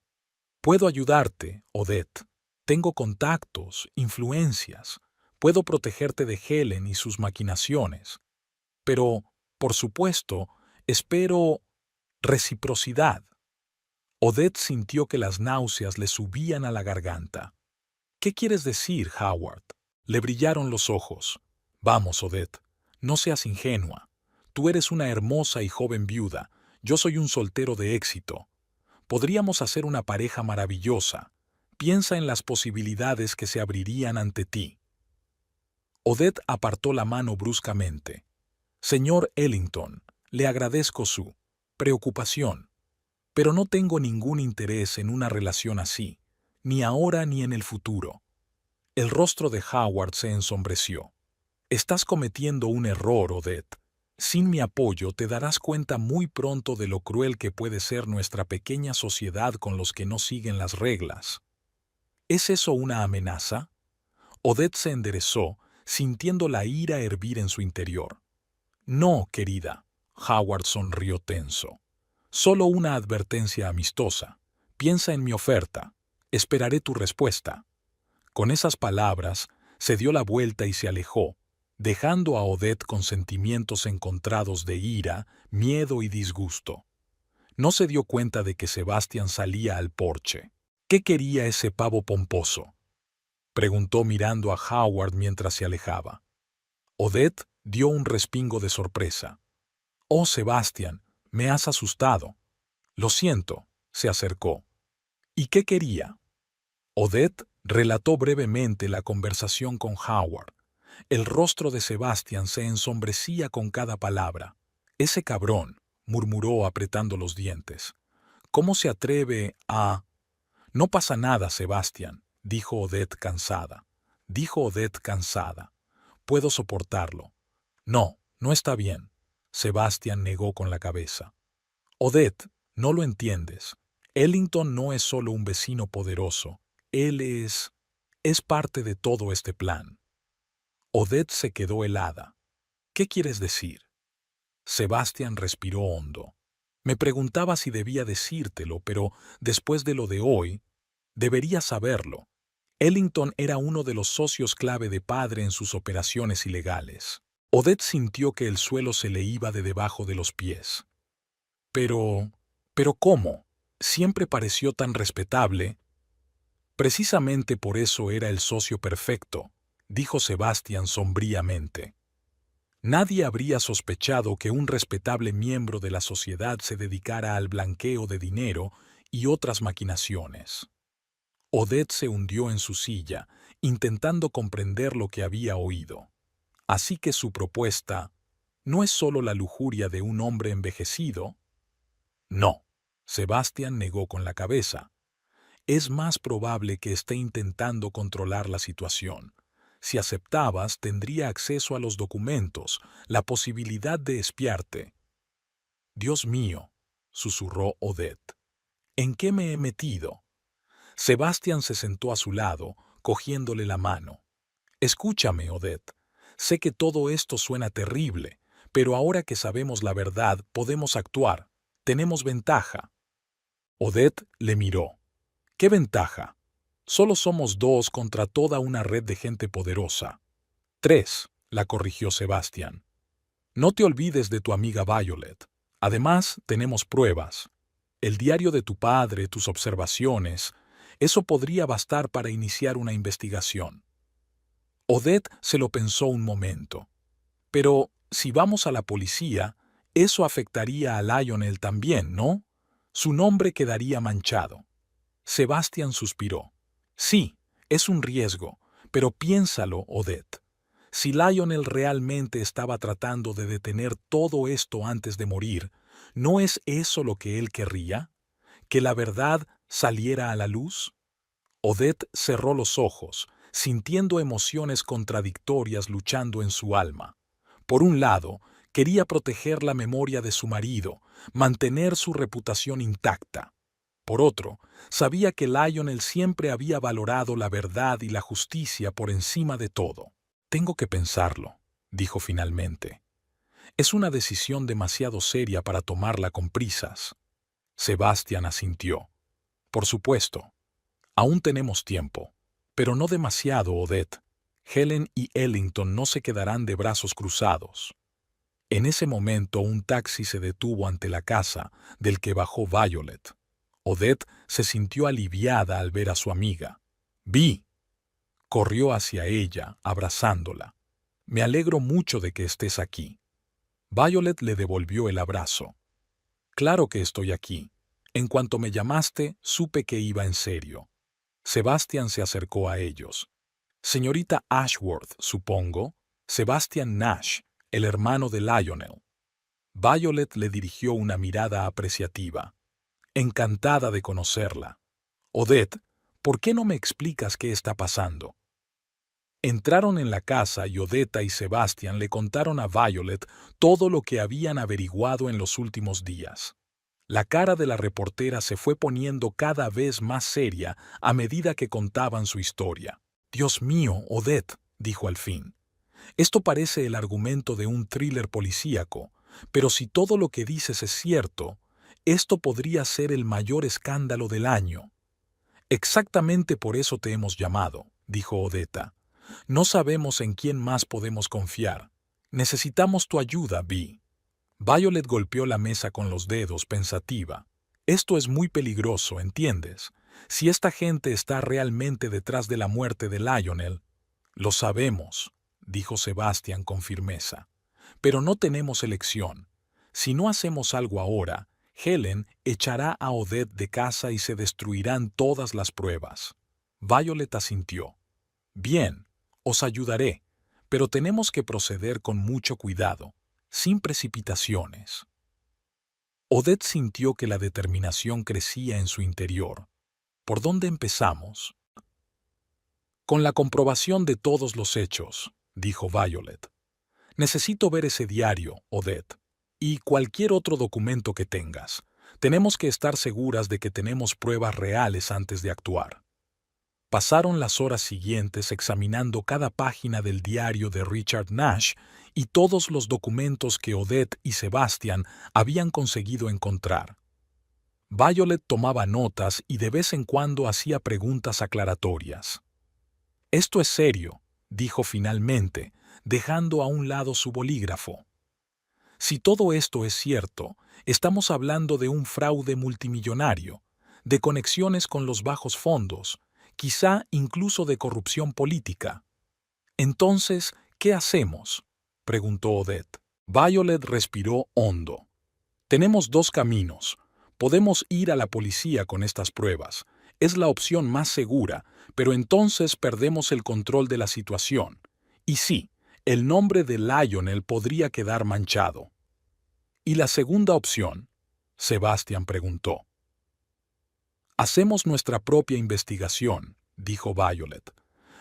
«Puedo ayudarte, Odette. Tengo contactos, influencias. Puedo protegerte de Helen y sus maquinaciones. Pero, por supuesto, espero reciprocidad». Odette sintió que las náuseas le subían a la garganta. «¿Qué quieres decir, Howard?». Le brillaron los ojos. «Vamos, Odette, no seas ingenua. Tú eres una hermosa y joven viuda. Yo soy un soltero de éxito. Podríamos hacer una pareja maravillosa. Piensa en las posibilidades que se abrirían ante ti». Odette apartó la mano bruscamente. «Señor Ellington, le agradezco su preocupación, pero no tengo ningún interés en una relación así, ni ahora ni en el futuro». El rostro de Howard se ensombreció. «Estás cometiendo un error, Odette. Sin mi apoyo te darás cuenta muy pronto de lo cruel que puede ser nuestra pequeña sociedad con los que no siguen las reglas». «¿Es eso una amenaza?». Odette se enderezó, sintiendo la ira hervir en su interior. «No, querida». Howard sonrió tenso. «Solo una advertencia amistosa. Piensa en mi oferta. Esperaré tu respuesta». Con esas palabras, se dio la vuelta y se alejó, dejando a Odette con sentimientos encontrados de ira, miedo y disgusto. No se dio cuenta de que Sebastián salía al porche. «¿Qué quería ese pavo pomposo?», preguntó mirando a Howard mientras se alejaba. Odette dio un respingo de sorpresa. «Oh, Sebastián, me has asustado». «Lo siento», se acercó. «¿Y qué quería?». Odette relató brevemente la conversación con Howard. El rostro de Sebastián se ensombrecía con cada palabra. «Ese cabrón», murmuró apretando los dientes. «¿Cómo se atreve a...». «No pasa nada, Sebastián», dijo Odette cansada. «Puedo soportarlo». «No, no está bien». Sebastián negó con la cabeza. «Odette, no lo entiendes. Ellington no es solo un vecino poderoso. Él es parte de todo este plan». Odette se quedó helada. «¿Qué quieres decir?». Sebastián respiró hondo. «Me preguntaba si debía decírtelo, pero después de lo de hoy, deberías saberlo. Ellington era uno de los socios clave de padre en sus operaciones ilegales». Odette sintió que el suelo se le iba de debajo de los pies. «Pero ¿cómo? Siempre pareció tan respetable». «Precisamente por eso era el socio perfecto», dijo Sebastián sombríamente. «Nadie habría sospechado que un respetable miembro de la sociedad se dedicara al blanqueo de dinero y otras maquinaciones». Odette se hundió en su silla, intentando comprender lo que había oído. Así que su propuesta no es solo la lujuria de un hombre envejecido. «No», Sebastián negó con la cabeza. Es más probable que esté intentando controlar la situación. Si aceptabas, tendría acceso a los documentos, la posibilidad de espiarte. Dios mío, susurró Odette. ¿En qué me he metido? Sebastián se sentó a su lado, cogiéndole la mano. Escúchame, Odette. Sé que todo esto suena terrible, pero ahora que sabemos la verdad, podemos actuar. Tenemos ventaja. Odette le miró. ¿Qué ventaja? Solo somos 2 contra toda una red de gente poderosa. 3, la corrigió Sebastián. No te olvides de tu amiga Violet. Además, tenemos pruebas. El diario de tu padre, tus observaciones. Eso podría bastar para iniciar una investigación. Odette se lo pensó un momento. Pero, si vamos a la policía, eso afectaría a Lionel también, ¿no? Su nombre quedaría manchado. Sebastián suspiró. Sí, es un riesgo, pero piénsalo, Odette. Si Lionel realmente estaba tratando de detener todo esto antes de morir, ¿no es eso lo que él querría? ¿Que la verdad saliera a la luz? Odette cerró los ojos, sintiendo emociones contradictorias luchando en su alma. Por un lado, quería proteger la memoria de su marido, mantener su reputación intacta. Por otro, sabía que Lionel siempre había valorado la verdad y la justicia por encima de todo. Tengo que pensarlo, dijo finalmente. Es una decisión demasiado seria para tomarla con prisas. Sebastián asintió. Por supuesto. Aún tenemos tiempo. Pero no demasiado, Odette. Helen y Ellington no se quedarán de brazos cruzados. En ese momento un taxi se detuvo ante la casa, del que bajó Violet. Odette se sintió aliviada al ver a su amiga. Vi. Corrió hacia ella, abrazándola. Me alegro mucho de que estés aquí. Violet le devolvió el abrazo. Claro que estoy aquí. En cuanto me llamaste, supe que iba en serio. Sebastián se acercó a ellos. Señorita Ashworth, supongo. Sebastian Nash, el hermano de Lionel. Violet le dirigió una mirada apreciativa. Encantada de conocerla. Odette, ¿por qué no me explicas qué está pasando? Entraron en la casa y Odetta y Sebastián le contaron a Violet todo lo que habían averiguado en los últimos días. La cara de la reportera se fue poniendo cada vez más seria a medida que contaban su historia. Dios mío, Odette, dijo al fin. Esto parece el argumento de un thriller policíaco, pero si todo lo que dices es cierto, esto podría ser el mayor escándalo del año. Exactamente por eso te hemos llamado, dijo Odetta. No sabemos en quién más podemos confiar. Necesitamos tu ayuda, Vi. Violet golpeó la mesa con los dedos, pensativa. Esto es muy peligroso, ¿entiendes? Si esta gente está realmente detrás de la muerte de Lionel. Lo sabemos, dijo Sebastián con firmeza. Pero no tenemos elección. Si no hacemos algo ahora, Helen echará a Odette de casa y se destruirán todas las pruebas. Violet asintió. Bien, os ayudaré, pero tenemos que proceder con mucho cuidado, sin precipitaciones. Odette sintió que la determinación crecía en su interior. ¿Por dónde empezamos? Con la comprobación de todos los hechos, dijo Violet. Necesito ver ese diario, Odette, y cualquier otro documento que tengas. Tenemos que estar seguras de que tenemos pruebas reales antes de actuar. Pasaron las horas siguientes examinando cada página del diario de Richard Nash y todos los documentos que Odette y Sebastián habían conseguido encontrar. Violet tomaba notas y de vez en cuando hacía preguntas aclaratorias. «Esto es serio», dijo finalmente, dejando a un lado su bolígrafo. «Si todo esto es cierto, estamos hablando de un fraude multimillonario, de conexiones con los bajos fondos, quizá incluso de corrupción política. Entonces, ¿qué hacemos?», preguntó Odette. Violet respiró hondo. «Tenemos 2 caminos. Podemos ir a la policía con estas pruebas. Es la opción más segura, pero entonces perdemos el control de la situación. Y sí, el nombre de Lionel podría quedar manchado». «¿Y la segunda opción?», Sebastián preguntó. Hacemos nuestra propia investigación, dijo Violet,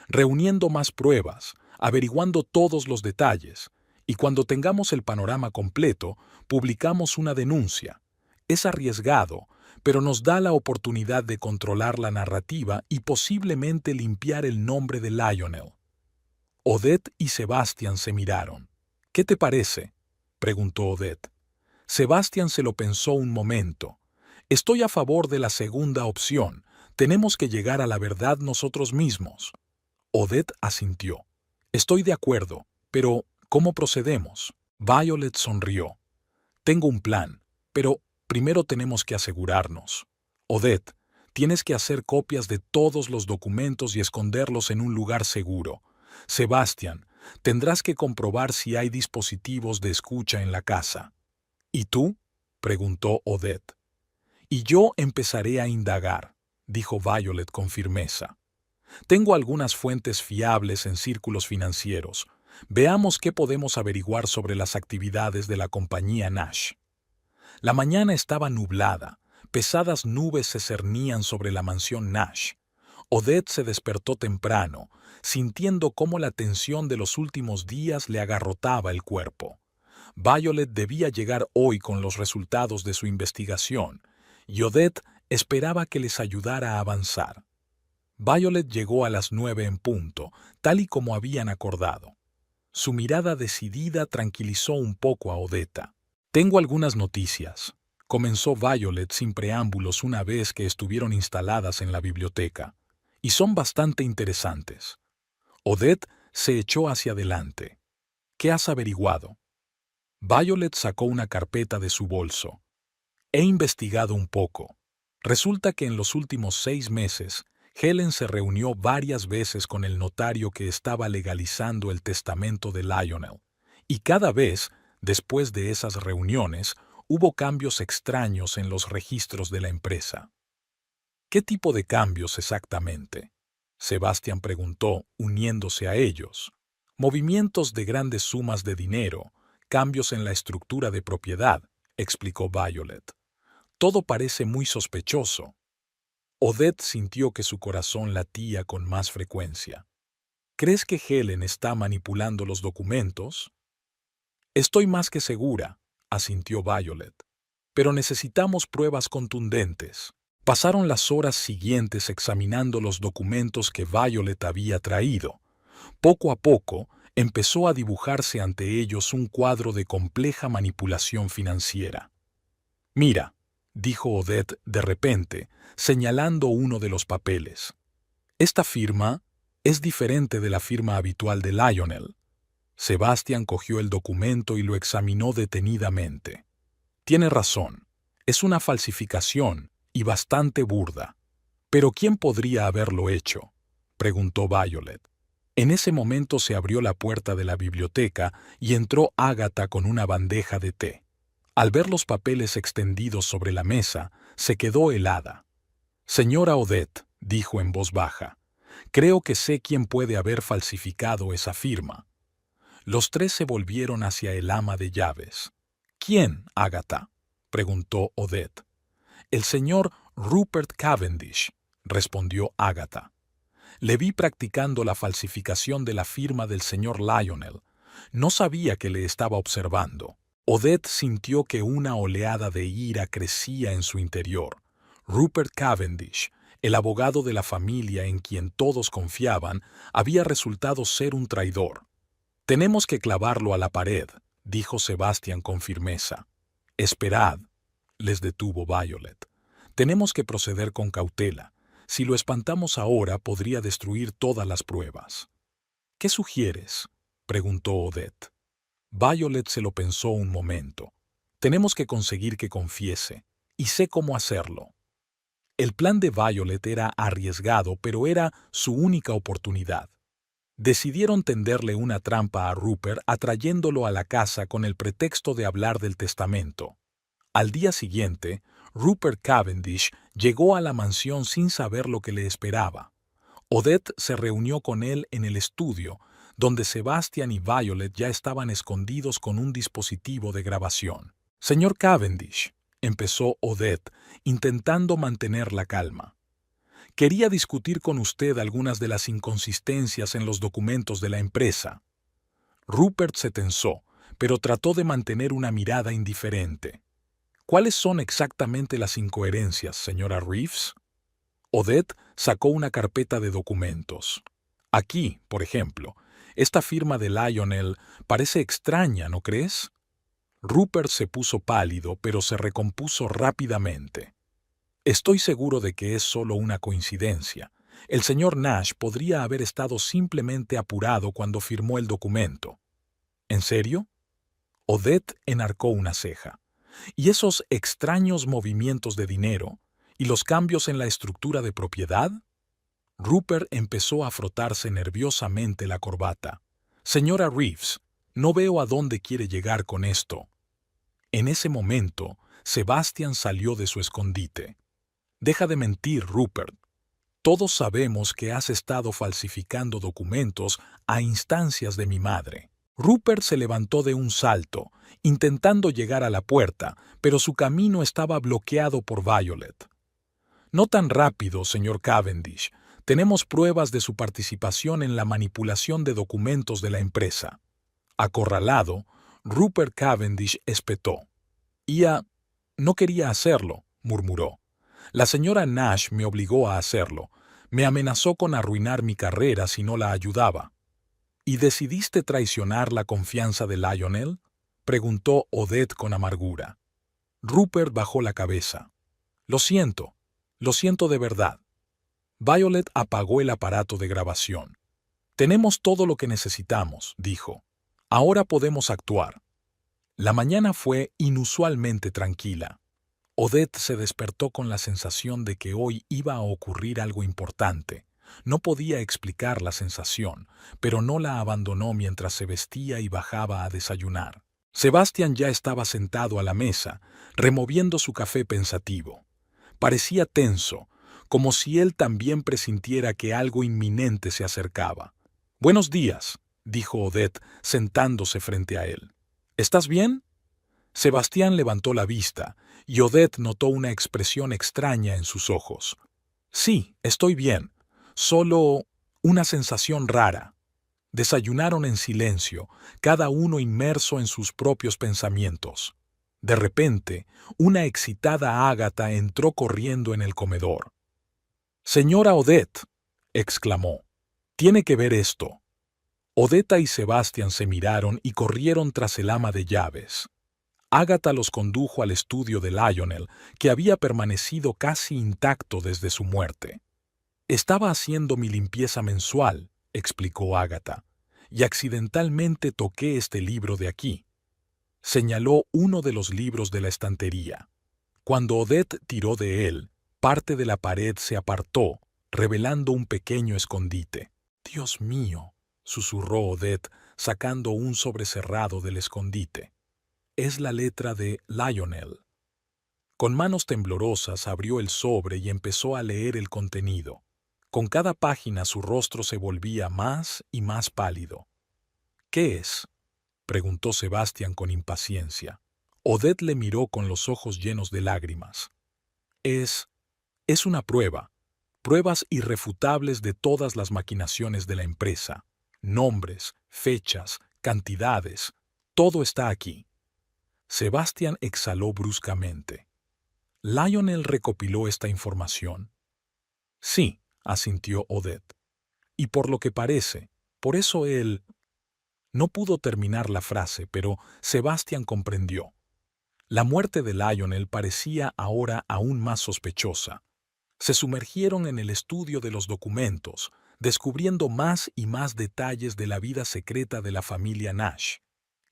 reuniendo más pruebas, averiguando todos los detalles, y cuando tengamos el panorama completo, publicamos una denuncia. Es arriesgado, pero nos da la oportunidad de controlar la narrativa y posiblemente limpiar el nombre de Lionel. Odette y Sebastian se miraron. ¿Qué te parece?, preguntó Odette. Sebastian se lo pensó un momento. Estoy a favor de la segunda opción. Tenemos que llegar a la verdad nosotros mismos. Odette asintió. Estoy de acuerdo, pero ¿cómo procedemos? Violet sonrió. Tengo un plan, pero primero tenemos que asegurarnos. Odette, tienes que hacer copias de todos los documentos y esconderlos en un lugar seguro. Sebastian, tendrás que comprobar si hay dispositivos de escucha en la casa. ¿Y tú?, preguntó Odette. Y yo empezaré a indagar, dijo Violet con firmeza. Tengo algunas fuentes fiables en círculos financieros. Veamos qué podemos averiguar sobre las actividades de la compañía Nash. La mañana estaba nublada. Pesadas nubes se cernían sobre la mansión Nash. Odette se despertó temprano, sintiendo cómo la tensión de los últimos días le agarrotaba el cuerpo. Violet debía llegar hoy con los resultados de su investigación, y Odette esperaba que les ayudara a avanzar. Violet llegó a las 9 en punto, tal y como habían acordado. Su mirada decidida tranquilizó un poco a Odetta. «Tengo algunas noticias», comenzó Violet sin preámbulos una vez que estuvieron instaladas en la biblioteca, «y son bastante interesantes». Odette se echó hacia adelante. «¿Qué has averiguado?» Violet sacó una carpeta de su bolso. «He investigado un poco. Resulta que en los últimos 6 meses, Helen se reunió varias veces con el notario que estaba legalizando el testamento de Lionel, y cada vez, después de esas reuniones, hubo cambios extraños en los registros de la empresa». «¿Qué tipo de cambios exactamente?», Sebastian preguntó, uniéndose a ellos. «Movimientos de grandes sumas de dinero, cambios en la estructura de propiedad», explicó Violet. «Todo parece muy sospechoso». Odette sintió que su corazón latía con más frecuencia. «¿Crees que Helen está manipulando los documentos?» «Estoy más que segura», asintió Violet. «Pero necesitamos pruebas contundentes». Pasaron las horas siguientes examinando los documentos que Violet había traído. Poco a poco, empezó a dibujarse ante ellos un cuadro de compleja manipulación financiera. «Mira», dijo Odette de repente, señalando uno de los papeles. «Esta firma es diferente de la firma habitual de Lionel». Sebastian cogió el documento y lo examinó detenidamente. «Tiene razón, es una falsificación y bastante burda». «¿Pero quién podría haberlo hecho?», preguntó Violet. En ese momento se abrió la puerta de la biblioteca y entró Agatha con una bandeja de té. Al ver los papeles extendidos sobre la mesa, se quedó helada. «Señora Odette», dijo en voz baja, «creo que sé quién puede haber falsificado esa firma». Los tres se volvieron hacia el ama de llaves. «¿Quién, Agatha?», preguntó Odette. «El señor Rupert Cavendish», respondió Agatha. «Le vi practicando la falsificación de la firma del señor Lionel. No sabía que le estaba observando». Odette sintió que una oleada de ira crecía en su interior. Rupert Cavendish, el abogado de la familia en quien todos confiaban, había resultado ser un traidor. «Tenemos que clavarlo a la pared», dijo Sebastian con firmeza. «Esperad», les detuvo Violet. «Tenemos que proceder con cautela. Si lo espantamos ahora, podría destruir todas las pruebas». «¿Qué sugieres?», preguntó Odette. Violet se lo pensó un momento. «Tenemos que conseguir que confiese, y sé cómo hacerlo». El plan de Violet era arriesgado, pero era su única oportunidad. Decidieron tenderle una trampa a Rupert atrayéndolo a la casa con el pretexto de hablar del testamento. Al día siguiente, Rupert Cavendish llegó a la mansión sin saber lo que le esperaba. Odette se reunió con él en el estudio, donde Sebastian y Violet ya estaban escondidos con un dispositivo de grabación. «Señor Cavendish», empezó Odette, intentando mantener la calma. Quería discutir con usted algunas de las inconsistencias en los documentos de la empresa. Rupert se tensó, pero trató de mantener una mirada indiferente. ¿Cuáles son exactamente las incoherencias, señora Reeves? Odette sacó una carpeta de documentos. Aquí, por ejemplo, esta firma de Lionel parece extraña, ¿no crees? Rupert se puso pálido, pero se recompuso rápidamente. Estoy seguro de que es solo una coincidencia. El señor Nash podría haber estado simplemente apurado cuando firmó el documento. ¿En serio? Odette enarcó una ceja. ¿Y esos extraños movimientos de dinero? ¿Y los cambios en la estructura de propiedad? Rupert empezó a frotarse nerviosamente la corbata. Señora Reeves, no veo a dónde quiere llegar con esto. En ese momento, Sebastian salió de su escondite. Deja de mentir, Rupert. Todos sabemos que has estado falsificando documentos a instancias de mi madre. Rupert se levantó de un salto, intentando llegar a la puerta, pero su camino estaba bloqueado por Violet. No tan rápido, señor Cavendish. Tenemos pruebas de su participación en la manipulación de documentos de la empresa. Acorralado, Rupert Cavendish espetó. No quería hacerlo, murmuró. La señora Nash me obligó a hacerlo. Me amenazó con arruinar mi carrera si no la ayudaba. ¿Y decidiste traicionar la confianza de Lionel?, preguntó Odette con amargura. Rupert bajó la cabeza. Lo siento de verdad. Violet apagó el aparato de grabación. Tenemos todo lo que necesitamos, dijo. Ahora podemos actuar. La mañana fue inusualmente tranquila. Odette se despertó con la sensación de que hoy iba a ocurrir algo importante. No podía explicar la sensación, pero no la abandonó mientras se vestía y bajaba a desayunar. Sebastian ya estaba sentado a la mesa, removiendo su café pensativo. Parecía tenso, como si él también presintiera que algo inminente se acercaba. «Buenos días», dijo Odette, sentándose frente a él. «¿Estás bien?» Sebastián levantó la vista, y Odette notó una expresión extraña en sus ojos. «Sí, estoy bien. Solo una sensación rara». Desayunaron en silencio, cada uno inmerso en sus propios pensamientos. De repente, una excitada Ágata entró corriendo en el comedor. «Señora Odette», exclamó, «tiene que ver esto». Odetta y Sebastián se miraron y corrieron tras el ama de llaves. Ágata los condujo al estudio de Lionel, que había permanecido casi intacto desde su muerte. «Estaba haciendo mi limpieza mensual», explicó Ágata, «y accidentalmente toqué este libro de aquí». Señaló uno de los libros de la estantería. Cuando Odette tiró de él, parte de la pared se apartó, revelando un pequeño escondite. «Dios mío», susurró Odette, sacando un sobrecerrado del escondite. «Es la letra de Lionel». Con manos temblorosas abrió el sobre y empezó a leer el contenido. Con cada página su rostro se volvía más y más pálido. «¿Qué es?», preguntó Sebastián con impaciencia. Odette le miró con los ojos llenos de lágrimas. Es una prueba. Pruebas irrefutables de todas las maquinaciones de la empresa. Nombres, fechas, cantidades. Todo está aquí». Sebastián exhaló bruscamente. «¿Lionel recopiló esta información?» «Sí», asintió Odette. «Y por lo que parece, por eso él...» No pudo terminar la frase, pero Sebastián comprendió. La muerte de Lionel parecía ahora aún más sospechosa. Se sumergieron en el estudio de los documentos, descubriendo más y más detalles de la vida secreta de la familia Nash.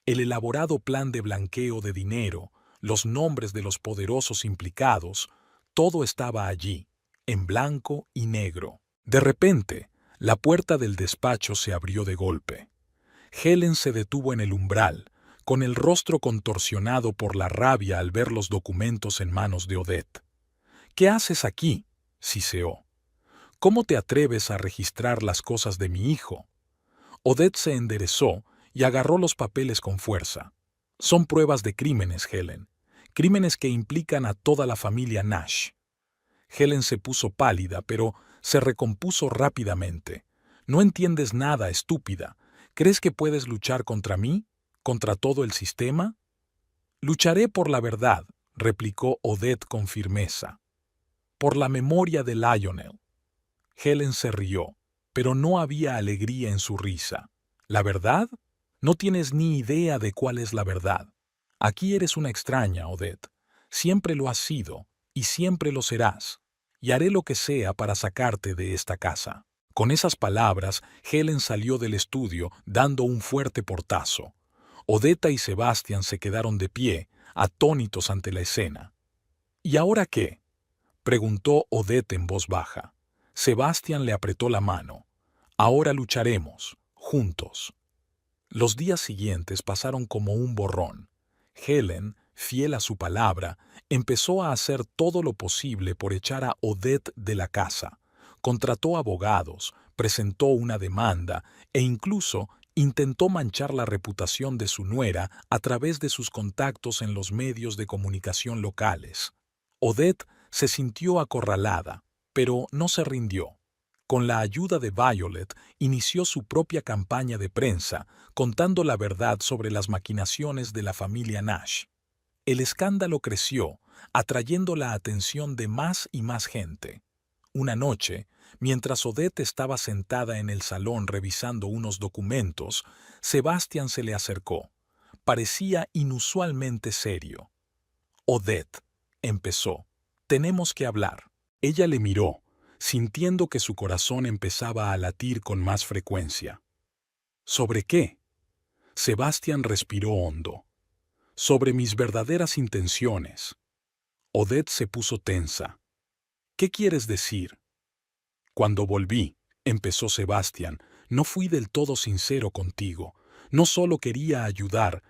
El elaborado plan de blanqueo de dinero, los nombres de los poderosos implicados, todo estaba allí, en blanco y negro. De repente, la puerta del despacho se abrió de golpe. Helen se detuvo en el umbral, con el rostro contorsionado por la rabia al ver los documentos en manos de Odette. «¿Qué haces aquí?», siseó. «¿Cómo te atreves a registrar las cosas de mi hijo?». Odette se enderezó y agarró los papeles con fuerza. «Son pruebas de crímenes, Helen. crímenes que implican a toda la familia Nash. Helen se puso pálida, pero se recompuso rápidamente. No entiendes nada, estúpida. ¿Crees que puedes luchar contra mí? ¿Contra todo el sistema? Lucharé por la verdad, replicó Odette con firmeza. Por la memoria de Lionel. Helen se rió, pero no había alegría en su risa. ¿La verdad? No tienes ni idea de cuál es la verdad. Aquí eres una extraña, Odette. Siempre lo has sido, y siempre lo serás. Y haré lo que sea para sacarte de esta casa. Con esas palabras, Helen salió del estudio dando un fuerte portazo. Odetta y Sebastian se quedaron de pie, atónitos ante la escena. ¿Y ahora qué?, preguntó Odette en voz baja. Sebastian le apretó la mano. Ahora lucharemos, juntos. Los días siguientes pasaron como un borrón. Helen, fiel a su palabra, empezó a hacer todo lo posible por echar a Odette de la casa. Contrató abogados, presentó una demanda e incluso intentó manchar la reputación de su nuera a través de sus contactos en los medios de comunicación locales. Odette se sintió acorralada, pero no se rindió. Con la ayuda de Violet, inició su propia campaña de prensa, contando la verdad sobre las maquinaciones de la familia Nash. El escándalo creció, atrayendo la atención de más y más gente. Una noche, mientras Odette estaba sentada en el salón revisando unos documentos, Sebastian se le acercó. Parecía inusualmente serio. «Odette», empezó, «tenemos que hablar». Ella le miró, sintiendo que su corazón empezaba a latir con más frecuencia. «¿Sobre qué?». Sebastian respiró hondo. «Sobre mis verdaderas intenciones». Odette se puso tensa. «¿Qué quieres decir?». «Cuando volví», empezó Sebastian, «no fui del todo sincero contigo. No solo quería ayudar,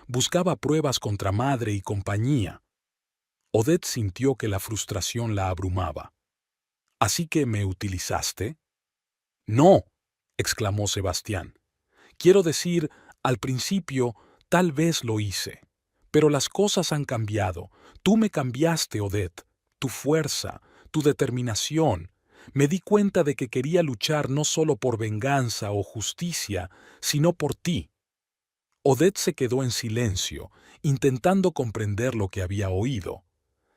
buscaba pruebas contra madre y compañía». Odette sintió que la frustración la abrumaba. «¿Así que me utilizaste?». «No», exclamó Sebastián. «Quiero decir, al principio, tal vez lo hice. Pero las cosas han cambiado. Tú me cambiaste, Odette. Tu fuerza, tu determinación. Me di cuenta de que quería luchar no solo por venganza o justicia, sino por ti». Odette se quedó en silencio, intentando comprender lo que había oído.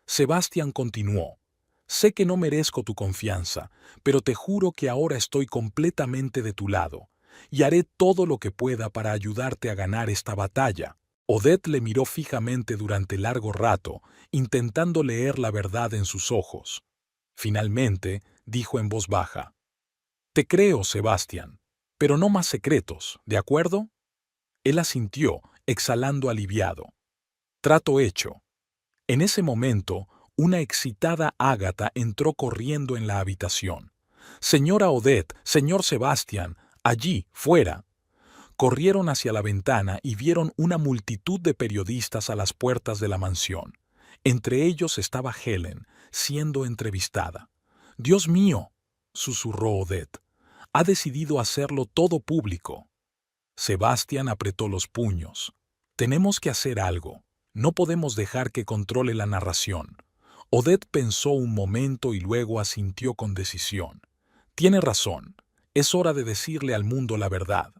Sebastián continuó. «Sé que no merezco tu confianza, pero te juro que ahora estoy completamente de tu lado, y haré todo lo que pueda para ayudarte a ganar esta batalla». Odette le miró fijamente durante largo rato, intentando leer la verdad en sus ojos. Finalmente, dijo en voz baja: «Te creo, Sebastián, pero no más secretos, ¿de acuerdo?». Él asintió, exhalando aliviado. «Trato hecho». En ese momento, una excitada Ágata entró corriendo en la habitación. «Señora Odette, señor Sebastián, allí, fuera». Corrieron hacia la ventana y vieron una multitud de periodistas a las puertas de la mansión. Entre ellos estaba Helen, siendo entrevistada. «Dios mío», susurró Odette, «ha decidido hacerlo todo público». Sebastián apretó los puños. «Tenemos que hacer algo. No podemos dejar que controle la narración». Odette pensó un momento y luego asintió con decisión. «Tiene razón. Es hora de decirle al mundo la verdad».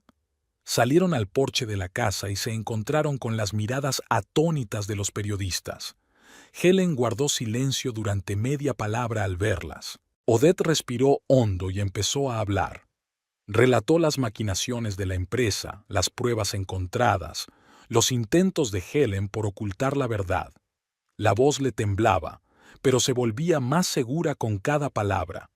Salieron al porche de la casa y se encontraron con las miradas atónitas de los periodistas. Helen guardó silencio durante media palabra al verlas. Odette respiró hondo y empezó a hablar. Relató las maquinaciones de la empresa, las pruebas encontradas, los intentos de Helen por ocultar la verdad. La voz le temblaba, pero se volvía más segura con cada palabra.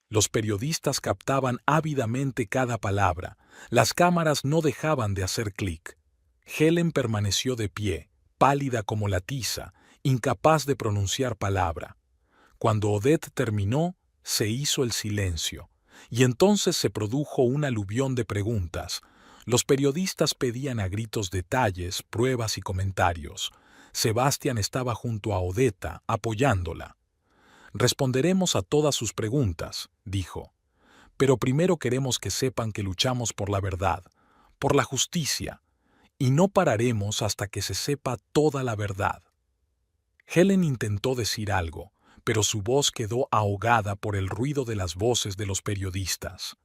Los periodistas captaban ávidamente cada palabra. Las cámaras no dejaban de hacer clic. Helen permaneció de pie, pálida como la tiza, incapaz de pronunciar palabra. Cuando Odette terminó, se hizo el silencio, y entonces se produjo un aluvión de preguntas. Los periodistas pedían a gritos detalles, pruebas y comentarios. Sebastián estaba junto a Odetta, apoyándola. «Responderemos a todas sus preguntas», dijo. «Pero primero queremos que sepan que luchamos por la verdad, por la justicia, y no pararemos hasta que se sepa toda la verdad». Helen intentó decir algo, pero su voz quedó ahogada por el ruido de las voces de los periodistas.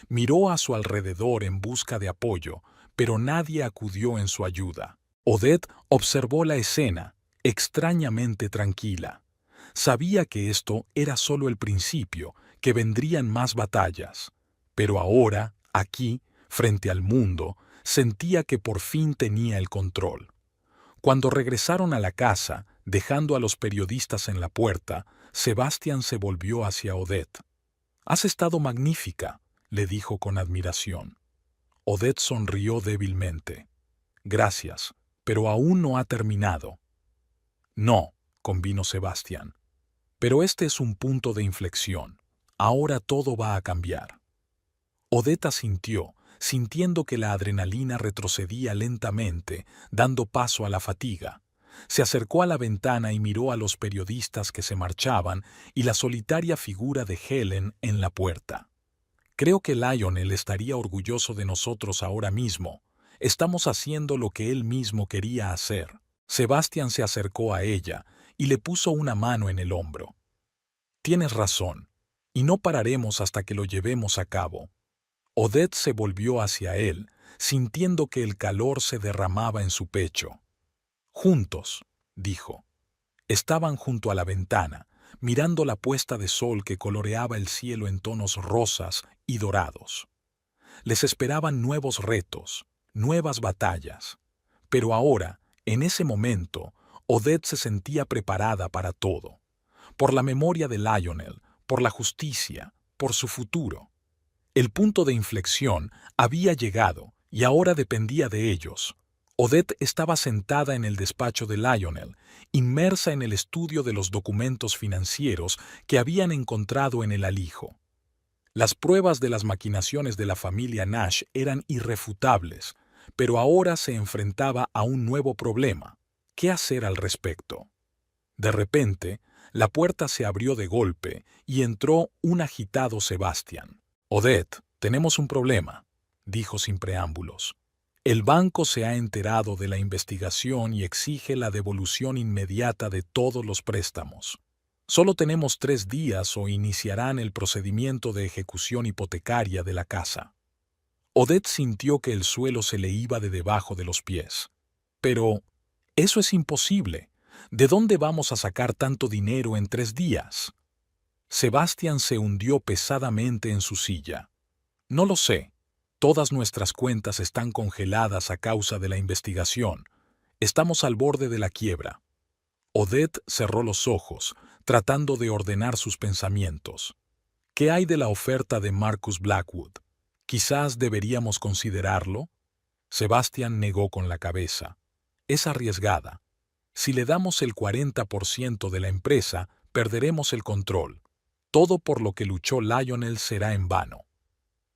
Miró a su alrededor en busca de apoyo, pero nadie acudió en su ayuda. Odette observó la escena, extrañamente tranquila. Sabía que esto era solo el principio, que vendrían más batallas. Pero ahora, aquí, frente al mundo, sentía que por fin tenía el control. Cuando regresaron a la casa, dejando a los periodistas en la puerta, Sebastián se volvió hacia Odette. «Has estado magnífica», le dijo con admiración. Odette sonrió débilmente. «Gracias, pero aún no ha terminado». «No», convino Sebastián. «Pero este es un punto de inflexión. Ahora todo va a cambiar». Odette asintió, sintiendo que la adrenalina retrocedía lentamente, dando paso a la fatiga. Se acercó a la ventana y miró a los periodistas que se marchaban y la solitaria figura de Helen en la puerta. «Creo que Lionel estaría orgulloso de nosotros ahora mismo. Estamos haciendo lo que él mismo quería hacer». Sebastián se acercó a ella y le puso una mano en el hombro. «Tienes razón, y no pararemos hasta que lo llevemos a cabo». Odette se volvió hacia él, sintiendo que el calor se derramaba en su pecho. «Juntos», dijo. Estaban junto a la ventana, mirando la puesta de sol que coloreaba el cielo en tonos rosas y dorados. Les esperaban nuevos retos, nuevas batallas. Pero ahora, en ese momento, Odette se sentía preparada para todo. Por la memoria de Lionel, por la justicia, por su futuro. El punto de inflexión había llegado y ahora dependía de ellos. Odette estaba sentada en el despacho de Lionel, inmersa en el estudio de los documentos financieros que habían encontrado en el alijo. Las pruebas de las maquinaciones de la familia Nash eran irrefutables, pero ahora se enfrentaba a un nuevo problema. ¿Qué hacer al respecto? De repente, la puerta se abrió de golpe y entró un agitado Sebastián. «Odette, tenemos un problema», dijo sin preámbulos. «El banco se ha enterado de la investigación y exige la devolución inmediata de todos los préstamos. Solo tenemos 3 días o iniciarán el procedimiento de ejecución hipotecaria de la casa». Odette sintió que el suelo se le iba de debajo de los pies. «Pero, eso es imposible. ¿De dónde vamos a sacar tanto dinero en 3 días?» Sebastián se hundió pesadamente en su silla. «No lo sé. Todas nuestras cuentas están congeladas a causa de la investigación. Estamos al borde de la quiebra». Odette cerró los ojos, tratando de ordenar sus pensamientos. «¿Qué hay de la oferta de Marcus Blackwood? ¿Quizás deberíamos considerarlo?» Sebastián negó con la cabeza. «Es arriesgada. Si le damos el 40% de la empresa, perderemos el control. Todo por lo que luchó Lionel será en vano».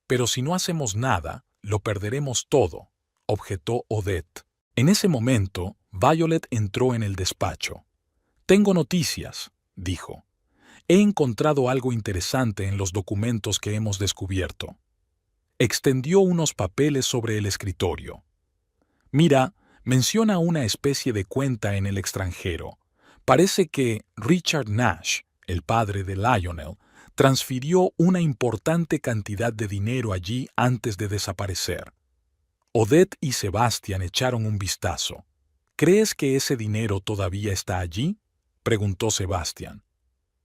«Pero si no hacemos nada, lo perderemos todo», objetó Odette. En ese momento, Violet entró en el despacho. «Tengo noticias», dijo. «He encontrado algo interesante en los documentos que hemos descubierto». Extendió unos papeles sobre el escritorio. «Mira, menciona una especie de cuenta en el extranjero. Parece que Richard Nash, el padre de Lionel, transfirió una importante cantidad de dinero allí antes de desaparecer». Odette y Sebastián echaron un vistazo. «¿Crees que ese dinero todavía está allí?», preguntó Sebastián.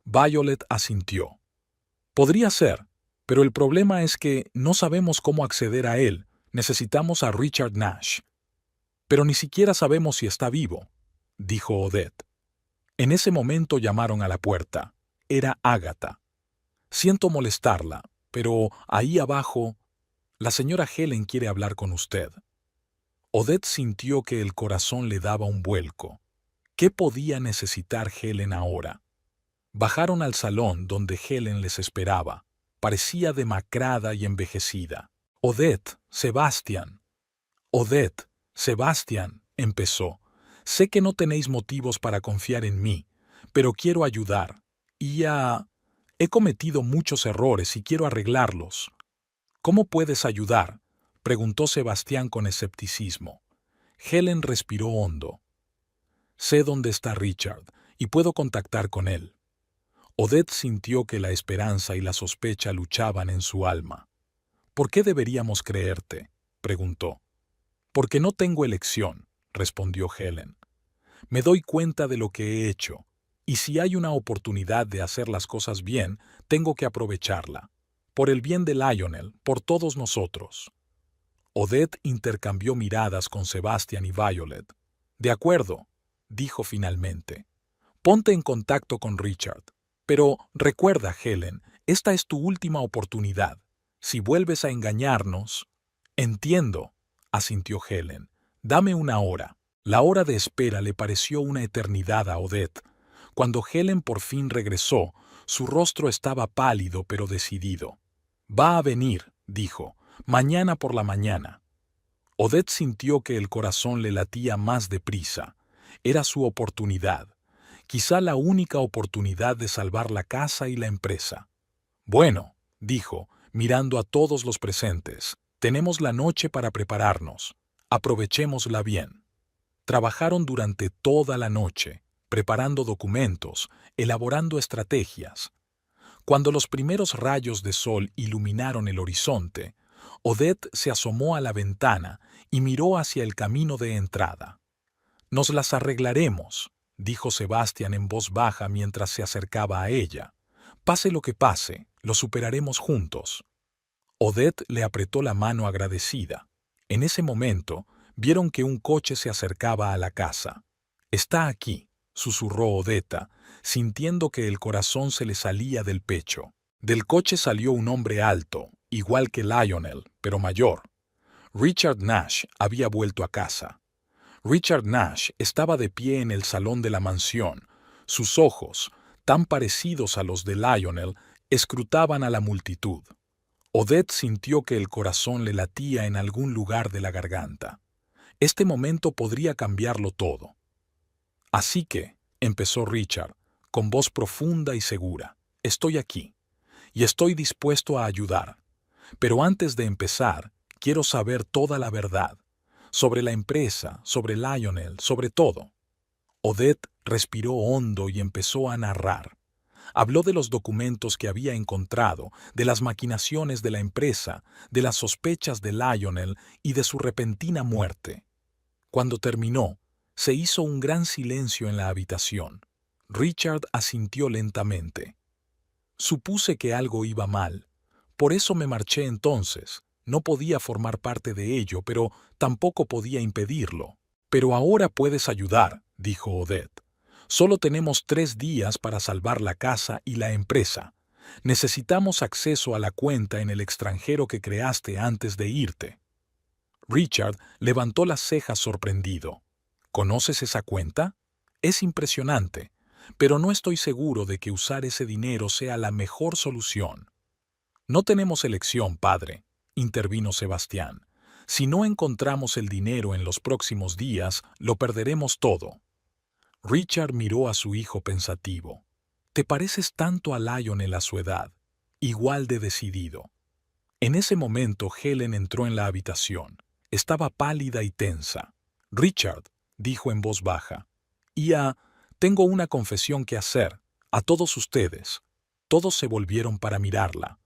Violet asintió. «Podría ser, pero el problema es que no sabemos cómo acceder a él. Necesitamos a Richard Nash». «Pero ni siquiera sabemos si está vivo», dijo Odette. En ese momento llamaron a la puerta. Era Agatha. «Siento molestarla, pero ahí abajo, la señora Helen quiere hablar con usted». Odette sintió que el corazón le daba un vuelco. ¿Qué podía necesitar Helen ahora? Bajaron al salón donde Helen les esperaba. Parecía demacrada y envejecida. «Odette, Sebastián». «Odette, Sebastián», empezó. «Sé que no tenéis motivos para confiar en mí, pero quiero ayudar. He cometido muchos errores y quiero arreglarlos». «¿Cómo puedes ayudar?», preguntó Sebastián con escepticismo. Helen respiró hondo. «Sé dónde está Richard, y puedo contactar con él. Odette sintió que la esperanza y la sospecha luchaban en su alma. ¿Por qué deberíamos creerte?, preguntó. Porque no tengo elección, respondió Helen. Me doy cuenta de lo que he hecho, y si hay una oportunidad de hacer las cosas bien, tengo que aprovecharla. Por el bien de Lionel, por todos nosotros. Odette intercambió miradas con Sebastian y Violet. De acuerdo, dijo finalmente. Ponte en contacto con Richard. Pero recuerda, Helen, esta es tu última oportunidad. Si vuelves a engañarnos... Entiendo, asintió Helen. Dame una hora. La hora de espera le pareció una eternidad a Odette. Cuando Helen por fin regresó, su rostro estaba pálido pero decidido. Va a venir, dijo, mañana por la mañana. Odette sintió que el corazón le latía más deprisa. Era su oportunidad. Quizá la única oportunidad de salvar la casa y la empresa. Bueno, dijo, mirando a todos los presentes, tenemos la noche para prepararnos. Aprovechémosla bien. Trabajaron durante toda la noche, preparando documentos, elaborando estrategias. Cuando los primeros rayos de sol iluminaron el horizonte, Odette se asomó a la ventana y miró hacia el camino de entrada. Nos las arreglaremos, dijo Sebastian en voz baja mientras se acercaba a ella. Pase lo que pase, lo superaremos juntos. Odette le apretó la mano agradecida. En ese momento, vieron que un coche se acercaba a la casa. Está aquí, susurró Odetta, sintiendo que el corazón se le salía del pecho. Del coche salió un hombre alto, igual que Lionel, pero mayor. Richard Nash había vuelto a casa. Richard Nash estaba de pie en el salón de la mansión. Sus ojos, tan parecidos a los de Lionel, escrutaban a la multitud. Odette sintió que el corazón le latía en algún lugar de la garganta. Este momento podría cambiarlo todo. Así que, empezó Richard, con voz profunda y segura, estoy aquí, y estoy dispuesto a ayudar. Pero antes de empezar, quiero saber toda la verdad. Sobre la empresa, sobre Lionel, sobre todo. Odette respiró hondo y empezó a narrar. Habló de los documentos que había encontrado, de las maquinaciones de la empresa, de las sospechas de Lionel y de su repentina muerte. Cuando terminó, se hizo un gran silencio en la habitación. Richard asintió lentamente. Supuse que algo iba mal. Por eso me marché entonces. No podía formar parte de ello, pero tampoco podía impedirlo. Pero ahora puedes ayudar, dijo Odette. Solo tenemos 3 días para salvar la casa y la empresa. Necesitamos acceso a la cuenta en el extranjero que creaste antes de irte. Richard levantó las cejas sorprendido. ¿Conoces esa cuenta? Es impresionante, pero no estoy seguro de que usar ese dinero sea la mejor solución. No tenemos elección, padre, intervino Sebastián. Si no encontramos el dinero en los próximos días, lo perderemos todo. Richard miró a su hijo pensativo. Te pareces tanto a Lionel a su edad, igual de decidido. En ese momento Helen entró en la habitación. Estaba pálida y tensa. Richard, dijo en voz baja, tengo una confesión que hacer, a todos ustedes. Todos se volvieron para mirarla.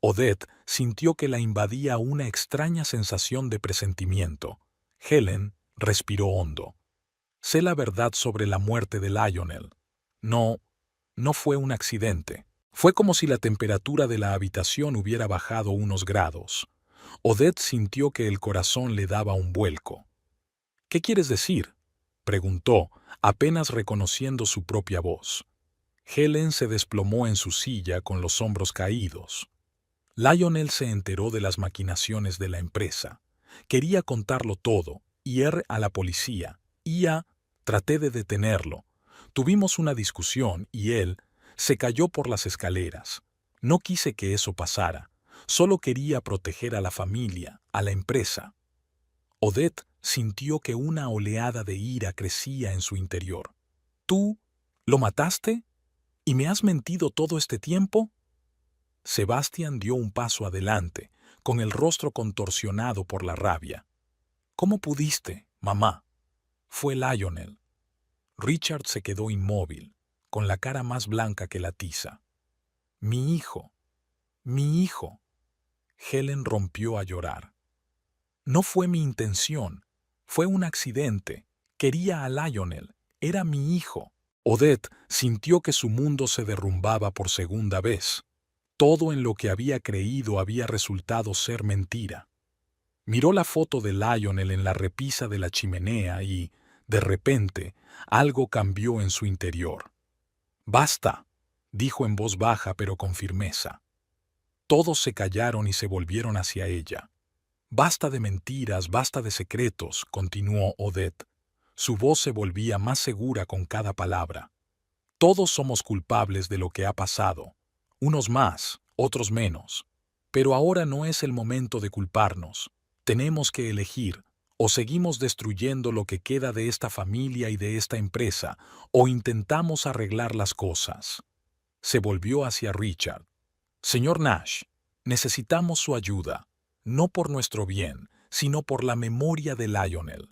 Odette sintió que la invadía una extraña sensación de presentimiento. Helen respiró hondo. Sé la verdad sobre la muerte de Lionel. No fue un accidente. Fue como si la temperatura de la habitación hubiera bajado unos grados. Odette sintió que el corazón le daba un vuelco. ¿Qué quieres decir?, preguntó, apenas reconociendo su propia voz. Helen se desplomó en su silla con los hombros caídos. Lionel se enteró de las maquinaciones de la empresa. Quería contarlo todo, ir a la policía. Traté de detenerlo. Tuvimos una discusión y él se cayó por las escaleras. No quise que eso pasara. Solo quería proteger a la familia, a la empresa. Odette sintió que una oleada de ira crecía en su interior. ¿Tú lo mataste? ¿Y me has mentido todo este tiempo? Sebastian dio un paso adelante, con el rostro contorsionado por la rabia. ¿Cómo pudiste, mamá? Fue Lionel. Richard se quedó inmóvil. con la cara más blanca que la tiza. Mi hijo, mi hijo. Helen rompió a llorar. No fue mi intención. Fue un accidente. Quería a Lionel. Era mi hijo. Odette sintió que su mundo se derrumbaba por segunda vez. Todo en lo que había creído había resultado ser mentira. Miró la foto de Lionel en la repisa de la chimenea y, de repente, algo cambió en su interior. «Basta», dijo en voz baja pero con firmeza. Todos se callaron y se volvieron hacia ella. «Basta de mentiras, basta de secretos», continuó Odette. Su voz se volvía más segura con cada palabra. «Todos somos culpables de lo que ha pasado. Unos más, otros menos. Pero ahora no es el momento de culparnos. Tenemos que elegir, o seguimos destruyendo lo que queda de esta familia y de esta empresa, o intentamos arreglar las cosas». Se volvió hacia Richard. «Señor Nash, necesitamos su ayuda, no por nuestro bien, sino por la memoria de Lionel.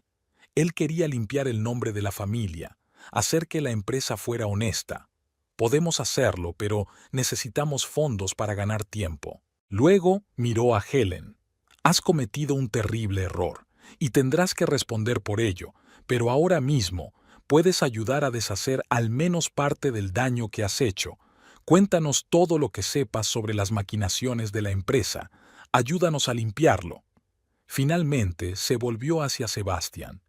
Él quería limpiar el nombre de la familia, hacer que la empresa fuera honesta. Podemos hacerlo, pero necesitamos fondos para ganar tiempo». Luego miró a Helen. «Has cometido un terrible error, y tendrás que responder por ello, pero ahora mismo puedes ayudar a deshacer al menos parte del daño que has hecho. Cuéntanos todo lo que sepas sobre las maquinaciones de la empresa. Ayúdanos a limpiarlo». Finalmente se volvió hacia Sebastian.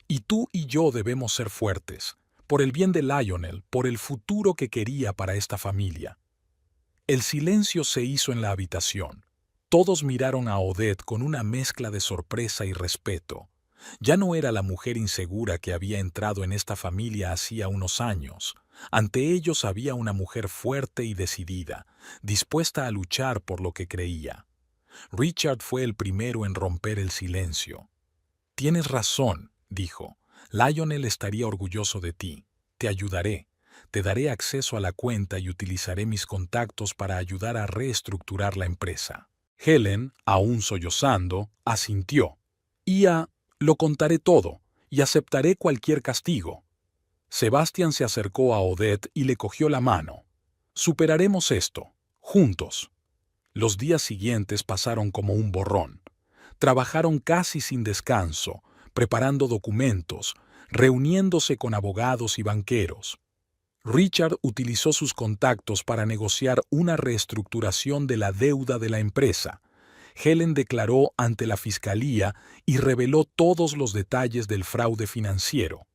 «Y tú y yo debemos ser fuertes, por el bien de Lionel, por el futuro que quería para esta familia». El silencio se hizo en la habitación. Todos miraron a Odette con una mezcla de sorpresa y respeto. Ya no era la mujer insegura que había entrado en esta familia hacía unos años. Ante ellos había una mujer fuerte y decidida, dispuesta a luchar por lo que creía. Richard fue el primero en romper el silencio. «Tienes razón», dijo. «Lionel estaría orgulloso de ti. Te ayudaré. Te daré acceso a la cuenta y utilizaré mis contactos para ayudar a reestructurar la empresa». Helen, aún sollozando, asintió. «Lo contaré todo, y aceptaré cualquier castigo». Sebastian se acercó a Odette y le cogió la mano. «Superaremos esto, juntos». Los días siguientes pasaron como un borrón. Trabajaron casi sin descanso, preparando documentos, reuniéndose con abogados y banqueros. Richard utilizó sus contactos para negociar una reestructuración de la deuda de la empresa. Helen declaró ante la fiscalía y reveló todos los detalles del fraude financiero.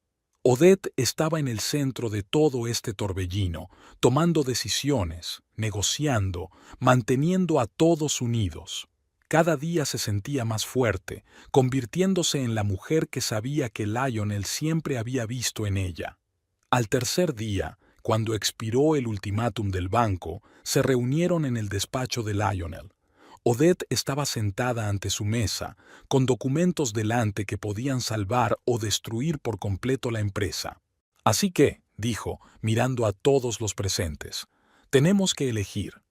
Odette estaba en el centro de todo este torbellino, tomando decisiones, negociando, manteniendo a todos unidos. Cada día se sentía más fuerte, convirtiéndose en la mujer que sabía que Lionel siempre había visto en ella. Al tercer día, cuando expiró el ultimátum del banco, se reunieron en el despacho de Lionel. Odette estaba sentada ante su mesa, con documentos delante que podían salvar o destruir por completo la empresa. «Así que», dijo, mirando a todos los presentes, «tenemos que elegir.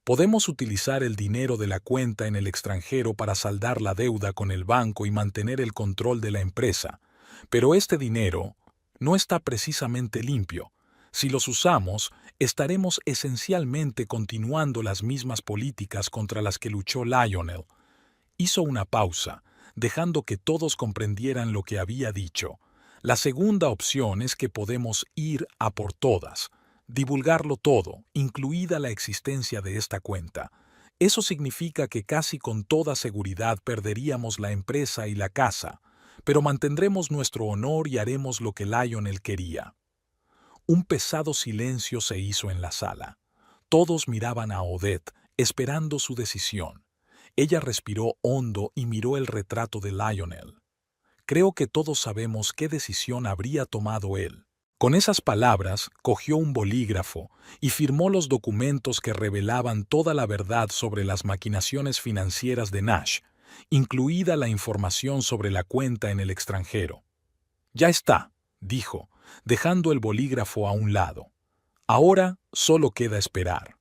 Podemos utilizar el dinero de la cuenta en el extranjero para saldar la deuda con el banco y mantener el control de la empresa, pero este dinero no está precisamente limpio. Si los usamos, estaremos esencialmente continuando las mismas políticas contra las que luchó Lionel». Hizo una pausa, dejando que todos comprendieran lo que había dicho. «La segunda opción es que podemos ir a por todas, divulgarlo todo, incluida la existencia de esta cuenta. Eso significa que casi con toda seguridad perderíamos la empresa y la casa, pero mantendremos nuestro honor y haremos lo que Lionel quería». Un pesado silencio se hizo en la sala. Todos miraban a Odette, esperando su decisión. Ella respiró hondo y miró el retrato de Lionel. «Creo que todos sabemos qué decisión habría tomado él». Con esas palabras, cogió un bolígrafo y firmó los documentos que revelaban toda la verdad sobre las maquinaciones financieras de Nash, incluida la información sobre la cuenta en el extranjero. «Ya está», dijo, dejando el bolígrafo a un lado. «Ahora solo queda esperar».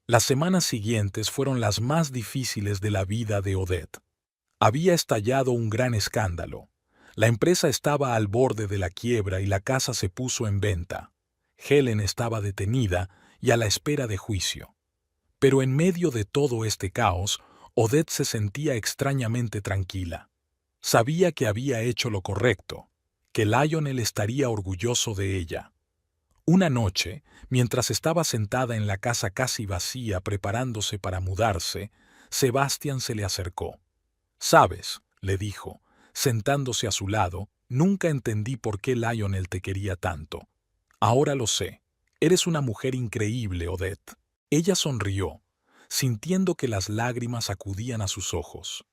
Las semanas siguientes fueron las más difíciles de la vida de Odette. Había estallado un gran escándalo. La empresa estaba al borde de la quiebra y la casa se puso en venta. Helen estaba detenida y a la espera de juicio. Pero en medio de todo este caos, Odette se sentía extrañamente tranquila. Sabía que había hecho lo correcto, que Lionel estaría orgulloso de ella. Una noche, mientras estaba sentada en la casa casi vacía preparándose para mudarse, Sebastian se le acercó. «Sabes», le dijo, sentándose a su lado, «nunca entendí por qué Lionel te quería tanto. Ahora lo sé. Eres una mujer increíble, Odette». Ella sonrió, sintiendo que las lágrimas acudían a sus ojos.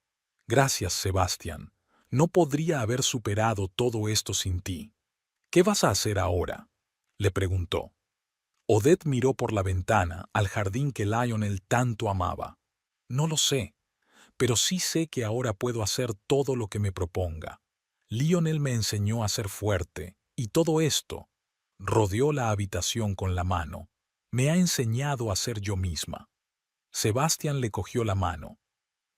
«Gracias, Sebastian. No podría haber superado todo esto sin ti». «¿Qué vas a hacer ahora?», le preguntó. Odette miró por la ventana al jardín que Lionel tanto amaba. «No lo sé, pero sí sé que ahora puedo hacer todo lo que me proponga. Lionel me enseñó a ser fuerte, y todo esto», rodeó la habitación con la mano, «me ha enseñado a ser yo misma». Sebastian le cogió la mano.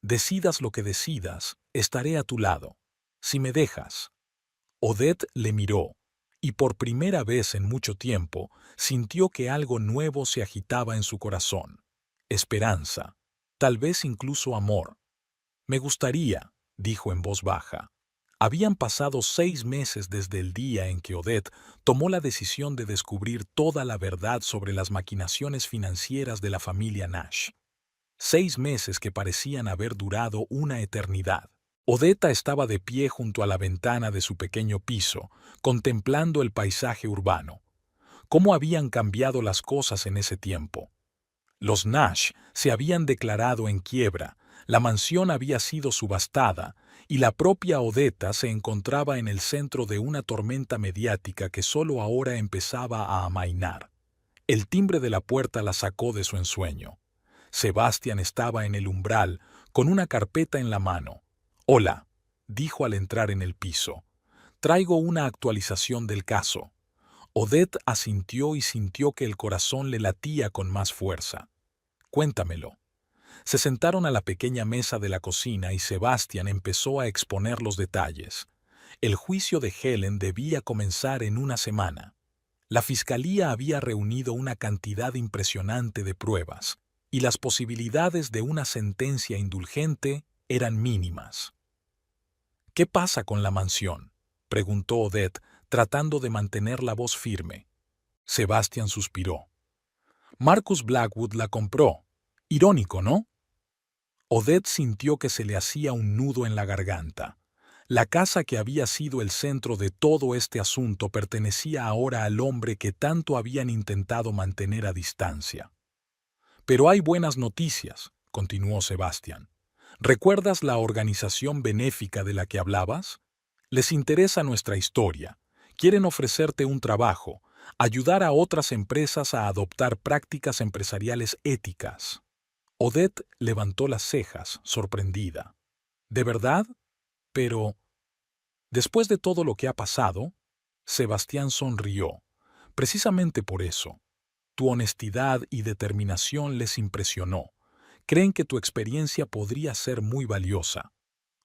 «Decidas lo que decidas, estaré a tu lado. Si me dejas». Odette le miró, y por primera vez en mucho tiempo sintió que algo nuevo se agitaba en su corazón. Esperanza, tal vez incluso amor. «Me gustaría», dijo en voz baja. Habían pasado 6 meses desde el día en que Odette tomó la decisión de descubrir toda la verdad sobre las maquinaciones financieras de la familia Nash. 6 meses que parecían haber durado una eternidad. Odette estaba de pie junto a la ventana de su pequeño piso, contemplando el paisaje urbano. ¿Cómo habían cambiado las cosas en ese tiempo? Los Nash se habían declarado en quiebra, la mansión había sido subastada y la propia Odette se encontraba en el centro de una tormenta mediática que solo ahora empezaba a amainar. El timbre de la puerta la sacó de su ensueño. Sebastian estaba en el umbral, con una carpeta en la mano. «Hola», dijo al entrar en el piso. «Traigo una actualización del caso». Odette asintió y sintió que el corazón le latía con más fuerza. «Cuéntamelo». Se sentaron a la pequeña mesa de la cocina y Sebastian empezó a exponer los detalles. El juicio de Helen debía comenzar en una semana. La fiscalía había reunido una cantidad impresionante de pruebas, y las posibilidades de una sentencia indulgente eran mínimas. «¿Qué pasa con la mansión?», preguntó Odette, tratando de mantener la voz firme. Sebastian suspiró. «Marcus Blackwood la compró. Irónico, ¿no?». Odette sintió que se le hacía un nudo en la garganta. La casa que había sido el centro de todo este asunto pertenecía ahora al hombre que tanto habían intentado mantener a distancia. «Pero hay buenas noticias», continuó Sebastian. «¿Recuerdas la organización benéfica de la que hablabas? Les interesa nuestra historia. Quieren ofrecerte un trabajo, ayudar a otras empresas a adoptar prácticas empresariales éticas». Odette levantó las cejas, sorprendida. «¿De verdad? Pero...». «Después de todo lo que ha pasado», Sebastián sonrió. «Precisamente por eso. Tu honestidad y determinación les impresionó. Creen que tu experiencia podría ser muy valiosa».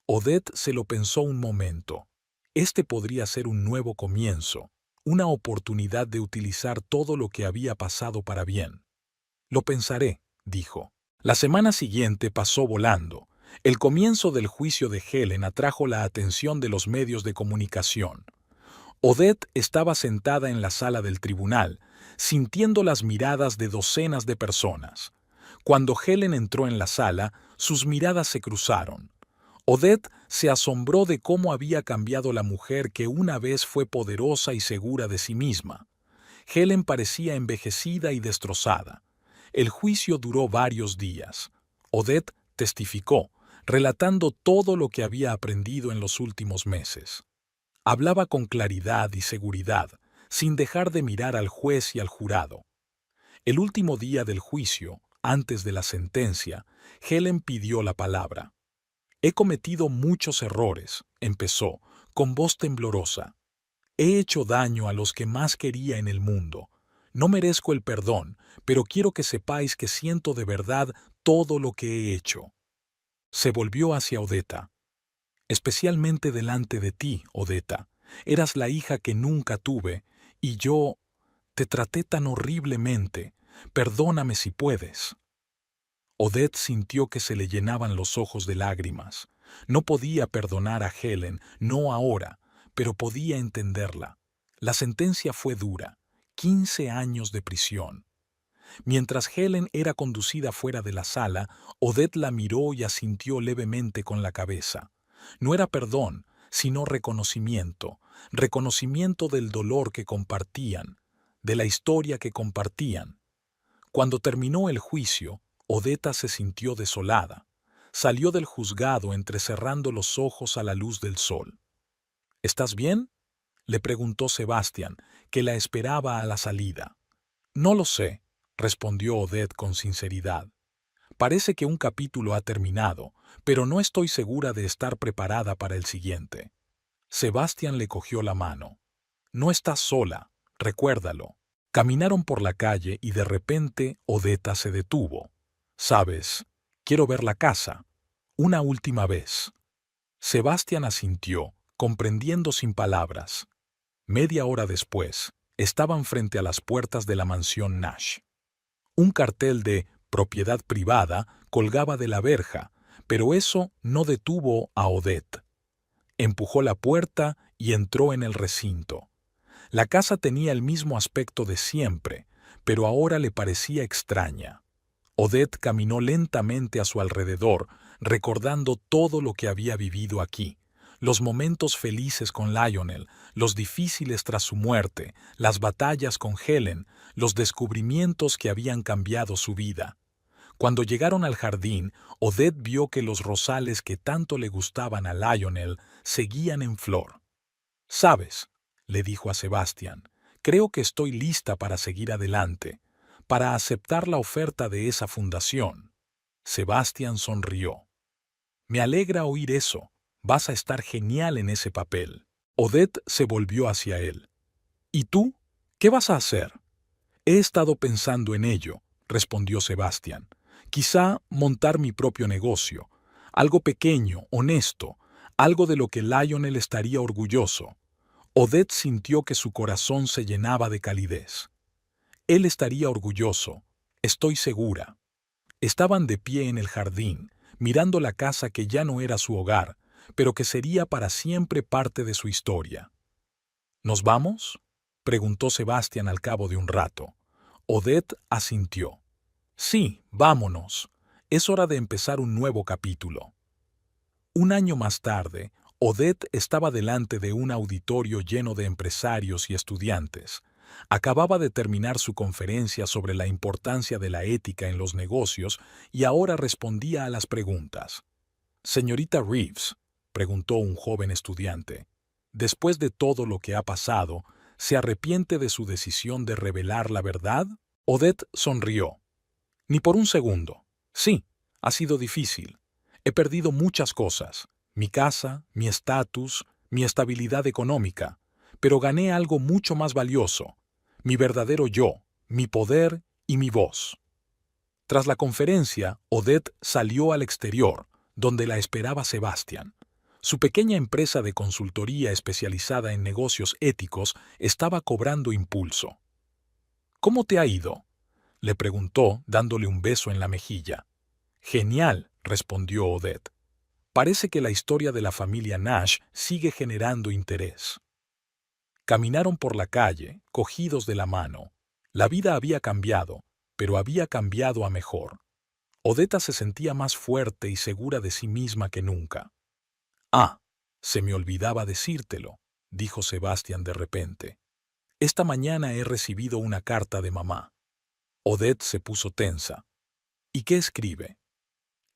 Odette se lo pensó un momento. Este podría ser un nuevo comienzo, una oportunidad de utilizar todo lo que había pasado para bien. «Lo pensaré», dijo. La semana siguiente pasó volando. El comienzo del juicio de Helen atrajo la atención de los medios de comunicación. Odette estaba sentada en la sala del tribunal, sintiendo las miradas de docenas de personas. Cuando Helen entró en la sala, sus miradas se cruzaron. Odette se asombró de cómo había cambiado la mujer que una vez fue poderosa y segura de sí misma. Helen parecía envejecida y destrozada. El juicio duró varios días. Odette testificó, relatando todo lo que había aprendido en los últimos meses. Hablaba con claridad y seguridad, sin dejar de mirar al juez y al jurado. El último día del juicio, antes de la sentencia, Helen pidió la palabra. «He cometido muchos errores», empezó, con voz temblorosa. «He hecho daño a los que más quería en el mundo. No merezco el perdón, pero quiero que sepáis que siento de verdad todo lo que he hecho». Se volvió hacia Odette. «Especialmente delante de ti, Odette. Eras la hija que nunca tuve, y yo...». Te traté tan horriblemente. Perdóname si puedes. Odette sintió que se le llenaban los ojos de lágrimas. No podía perdonar a Helen, no ahora, pero podía entenderla. La sentencia fue dura, 15 años de prisión. Mientras Helen era conducida fuera de la sala, Odette la miró y asintió levemente con la cabeza. No era perdón, sino reconocimiento, reconocimiento del dolor que compartían, de la historia que compartían. Cuando terminó el juicio, Odetta se sintió desolada. Salió del juzgado entrecerrando los ojos a la luz del sol. ¿Estás bien?, le preguntó Sebastián, que la esperaba a la salida. No lo sé, respondió Odette con sinceridad. Parece que un capítulo ha terminado, pero no estoy segura de estar preparada para el siguiente. Sebastián le cogió la mano. No estás sola, recuérdalo. Caminaron por la calle y de repente Odetta se detuvo. «Sabes, quiero ver la casa. Una última vez». Sebastián asintió, comprendiendo sin palabras. Media hora después, estaban frente a las puertas de la mansión Nash. Un cartel de «propiedad privada» colgaba de la verja, pero eso no detuvo a Odette. Empujó la puerta y entró en el recinto. La casa tenía el mismo aspecto de siempre, pero ahora le parecía extraña. Odette caminó lentamente a su alrededor, recordando todo lo que había vivido aquí. Los momentos felices con Lionel, los difíciles tras su muerte, las batallas con Helen, los descubrimientos que habían cambiado su vida. Cuando llegaron al jardín, Odette vio que los rosales que tanto le gustaban a Lionel seguían en flor. «¿Sabes?», le dijo a Sebastián, «creo que estoy lista para seguir adelante, para aceptar la oferta de esa fundación». Sebastián sonrió. «Me alegra oír eso. Vas a estar genial en ese papel». Odette se volvió hacia él. «¿Y tú? ¿Qué vas a hacer?» «He estado pensando en ello», respondió Sebastián. «Quizá montar mi propio negocio. Algo pequeño, honesto, algo de lo que Lionel estaría orgulloso». Odette sintió que su corazón se llenaba de calidez. Él estaría orgulloso, estoy segura. Estaban de pie en el jardín, mirando la casa que ya no era su hogar, pero que sería para siempre parte de su historia. «¿Nos vamos?», preguntó Sebastián al cabo de un rato. Odette asintió. «Sí, vámonos. Es hora de empezar un nuevo capítulo». Un año más tarde, Odette estaba delante de un auditorio lleno de empresarios y estudiantes. Acababa de terminar su conferencia sobre la importancia de la ética en los negocios y ahora respondía a las preguntas. «Señorita Reeves», preguntó un joven estudiante, «después de todo lo que ha pasado, ¿se arrepiente de su decisión de revelar la verdad?» Odette sonrió. «Ni por un segundo. Sí, ha sido difícil. He perdido muchas cosas. Mi casa, mi estatus, mi estabilidad económica. Pero gané algo mucho más valioso. Mi verdadero yo, mi poder y mi voz». Tras la conferencia, Odette salió al exterior, donde la esperaba Sebastián. Su pequeña empresa de consultoría especializada en negocios éticos estaba cobrando impulso. «¿Cómo te ha ido?», le preguntó, dándole un beso en la mejilla. «Genial», respondió Odette. «Parece que la historia de la familia Nash sigue generando interés». Caminaron por la calle, cogidos de la mano. La vida había cambiado, pero había cambiado a mejor. Odetta se sentía más fuerte y segura de sí misma que nunca. «Ah, se me olvidaba decírtelo», dijo Sebastián de repente. «Esta mañana he recibido una carta de mamá». Odette se puso tensa. «¿Y qué escribe?»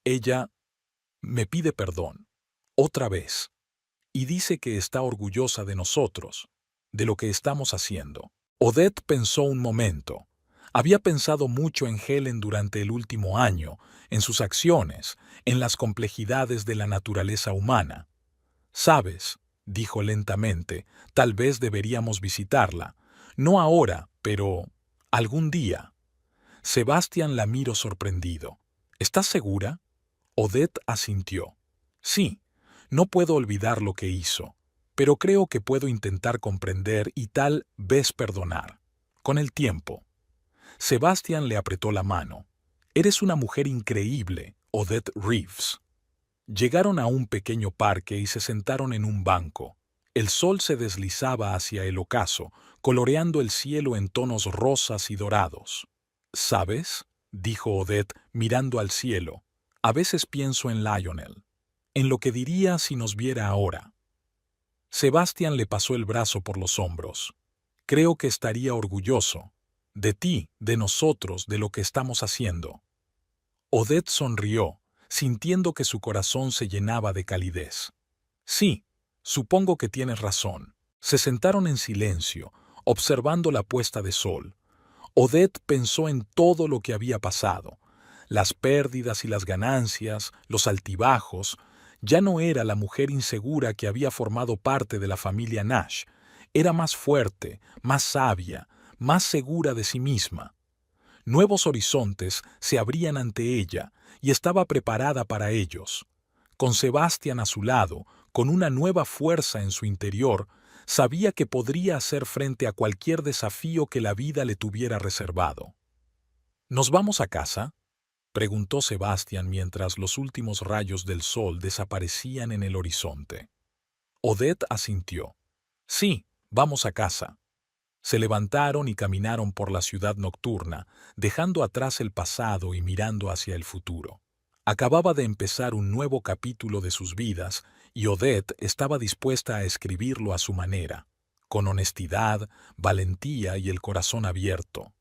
«Ella me pide perdón, otra vez, y dice que está orgullosa de nosotros, de lo que estamos haciendo». Odette pensó un momento. Había pensado mucho en Helen durante el último año, en sus acciones, en las complejidades de la naturaleza humana. «¿Sabes?», dijo lentamente, «tal vez deberíamos visitarla. No ahora, pero algún día». Sebastián la miró sorprendido. «¿Estás segura?». Odette asintió. «Sí, no puedo olvidar lo que hizo, pero creo que puedo intentar comprender y tal vez perdonar». Con el tiempo, Sebastian le apretó la mano. «Eres una mujer increíble, Odette Reeves». Llegaron a un pequeño parque y se sentaron en un banco. El sol se deslizaba hacia el ocaso, coloreando el cielo en tonos rosas y dorados. «¿Sabes?», dijo Odette mirando al cielo. «A veces pienso en Lionel, en lo que diría si nos viera ahora». Sebastian le pasó el brazo por los hombros. «Creo que estaría orgulloso. De ti, de nosotros, de lo que estamos haciendo». Odette sonrió, sintiendo que su corazón se llenaba de calidez. «Sí, supongo que tienes razón». Se sentaron en silencio, observando la puesta de sol. Odette pensó en todo lo que había pasado, las pérdidas y las ganancias, los altibajos. Ya no era la mujer insegura que había formado parte de la familia Nash. Era más fuerte, más sabia, más segura de sí misma. Nuevos horizontes se abrían ante ella y estaba preparada para ellos. Con Sebastian a su lado, con una nueva fuerza en su interior, sabía que podría hacer frente a cualquier desafío que la vida le tuviera reservado. «¿Nos vamos a casa?», preguntó Sebastian mientras los últimos rayos del sol desaparecían en el horizonte. Odette asintió. «Sí, vamos a casa». Se levantaron y caminaron por la ciudad nocturna, dejando atrás el pasado y mirando hacia el futuro. Acababa de empezar un nuevo capítulo de sus vidas y Odette estaba dispuesta a escribirlo a su manera, con honestidad, valentía y el corazón abierto.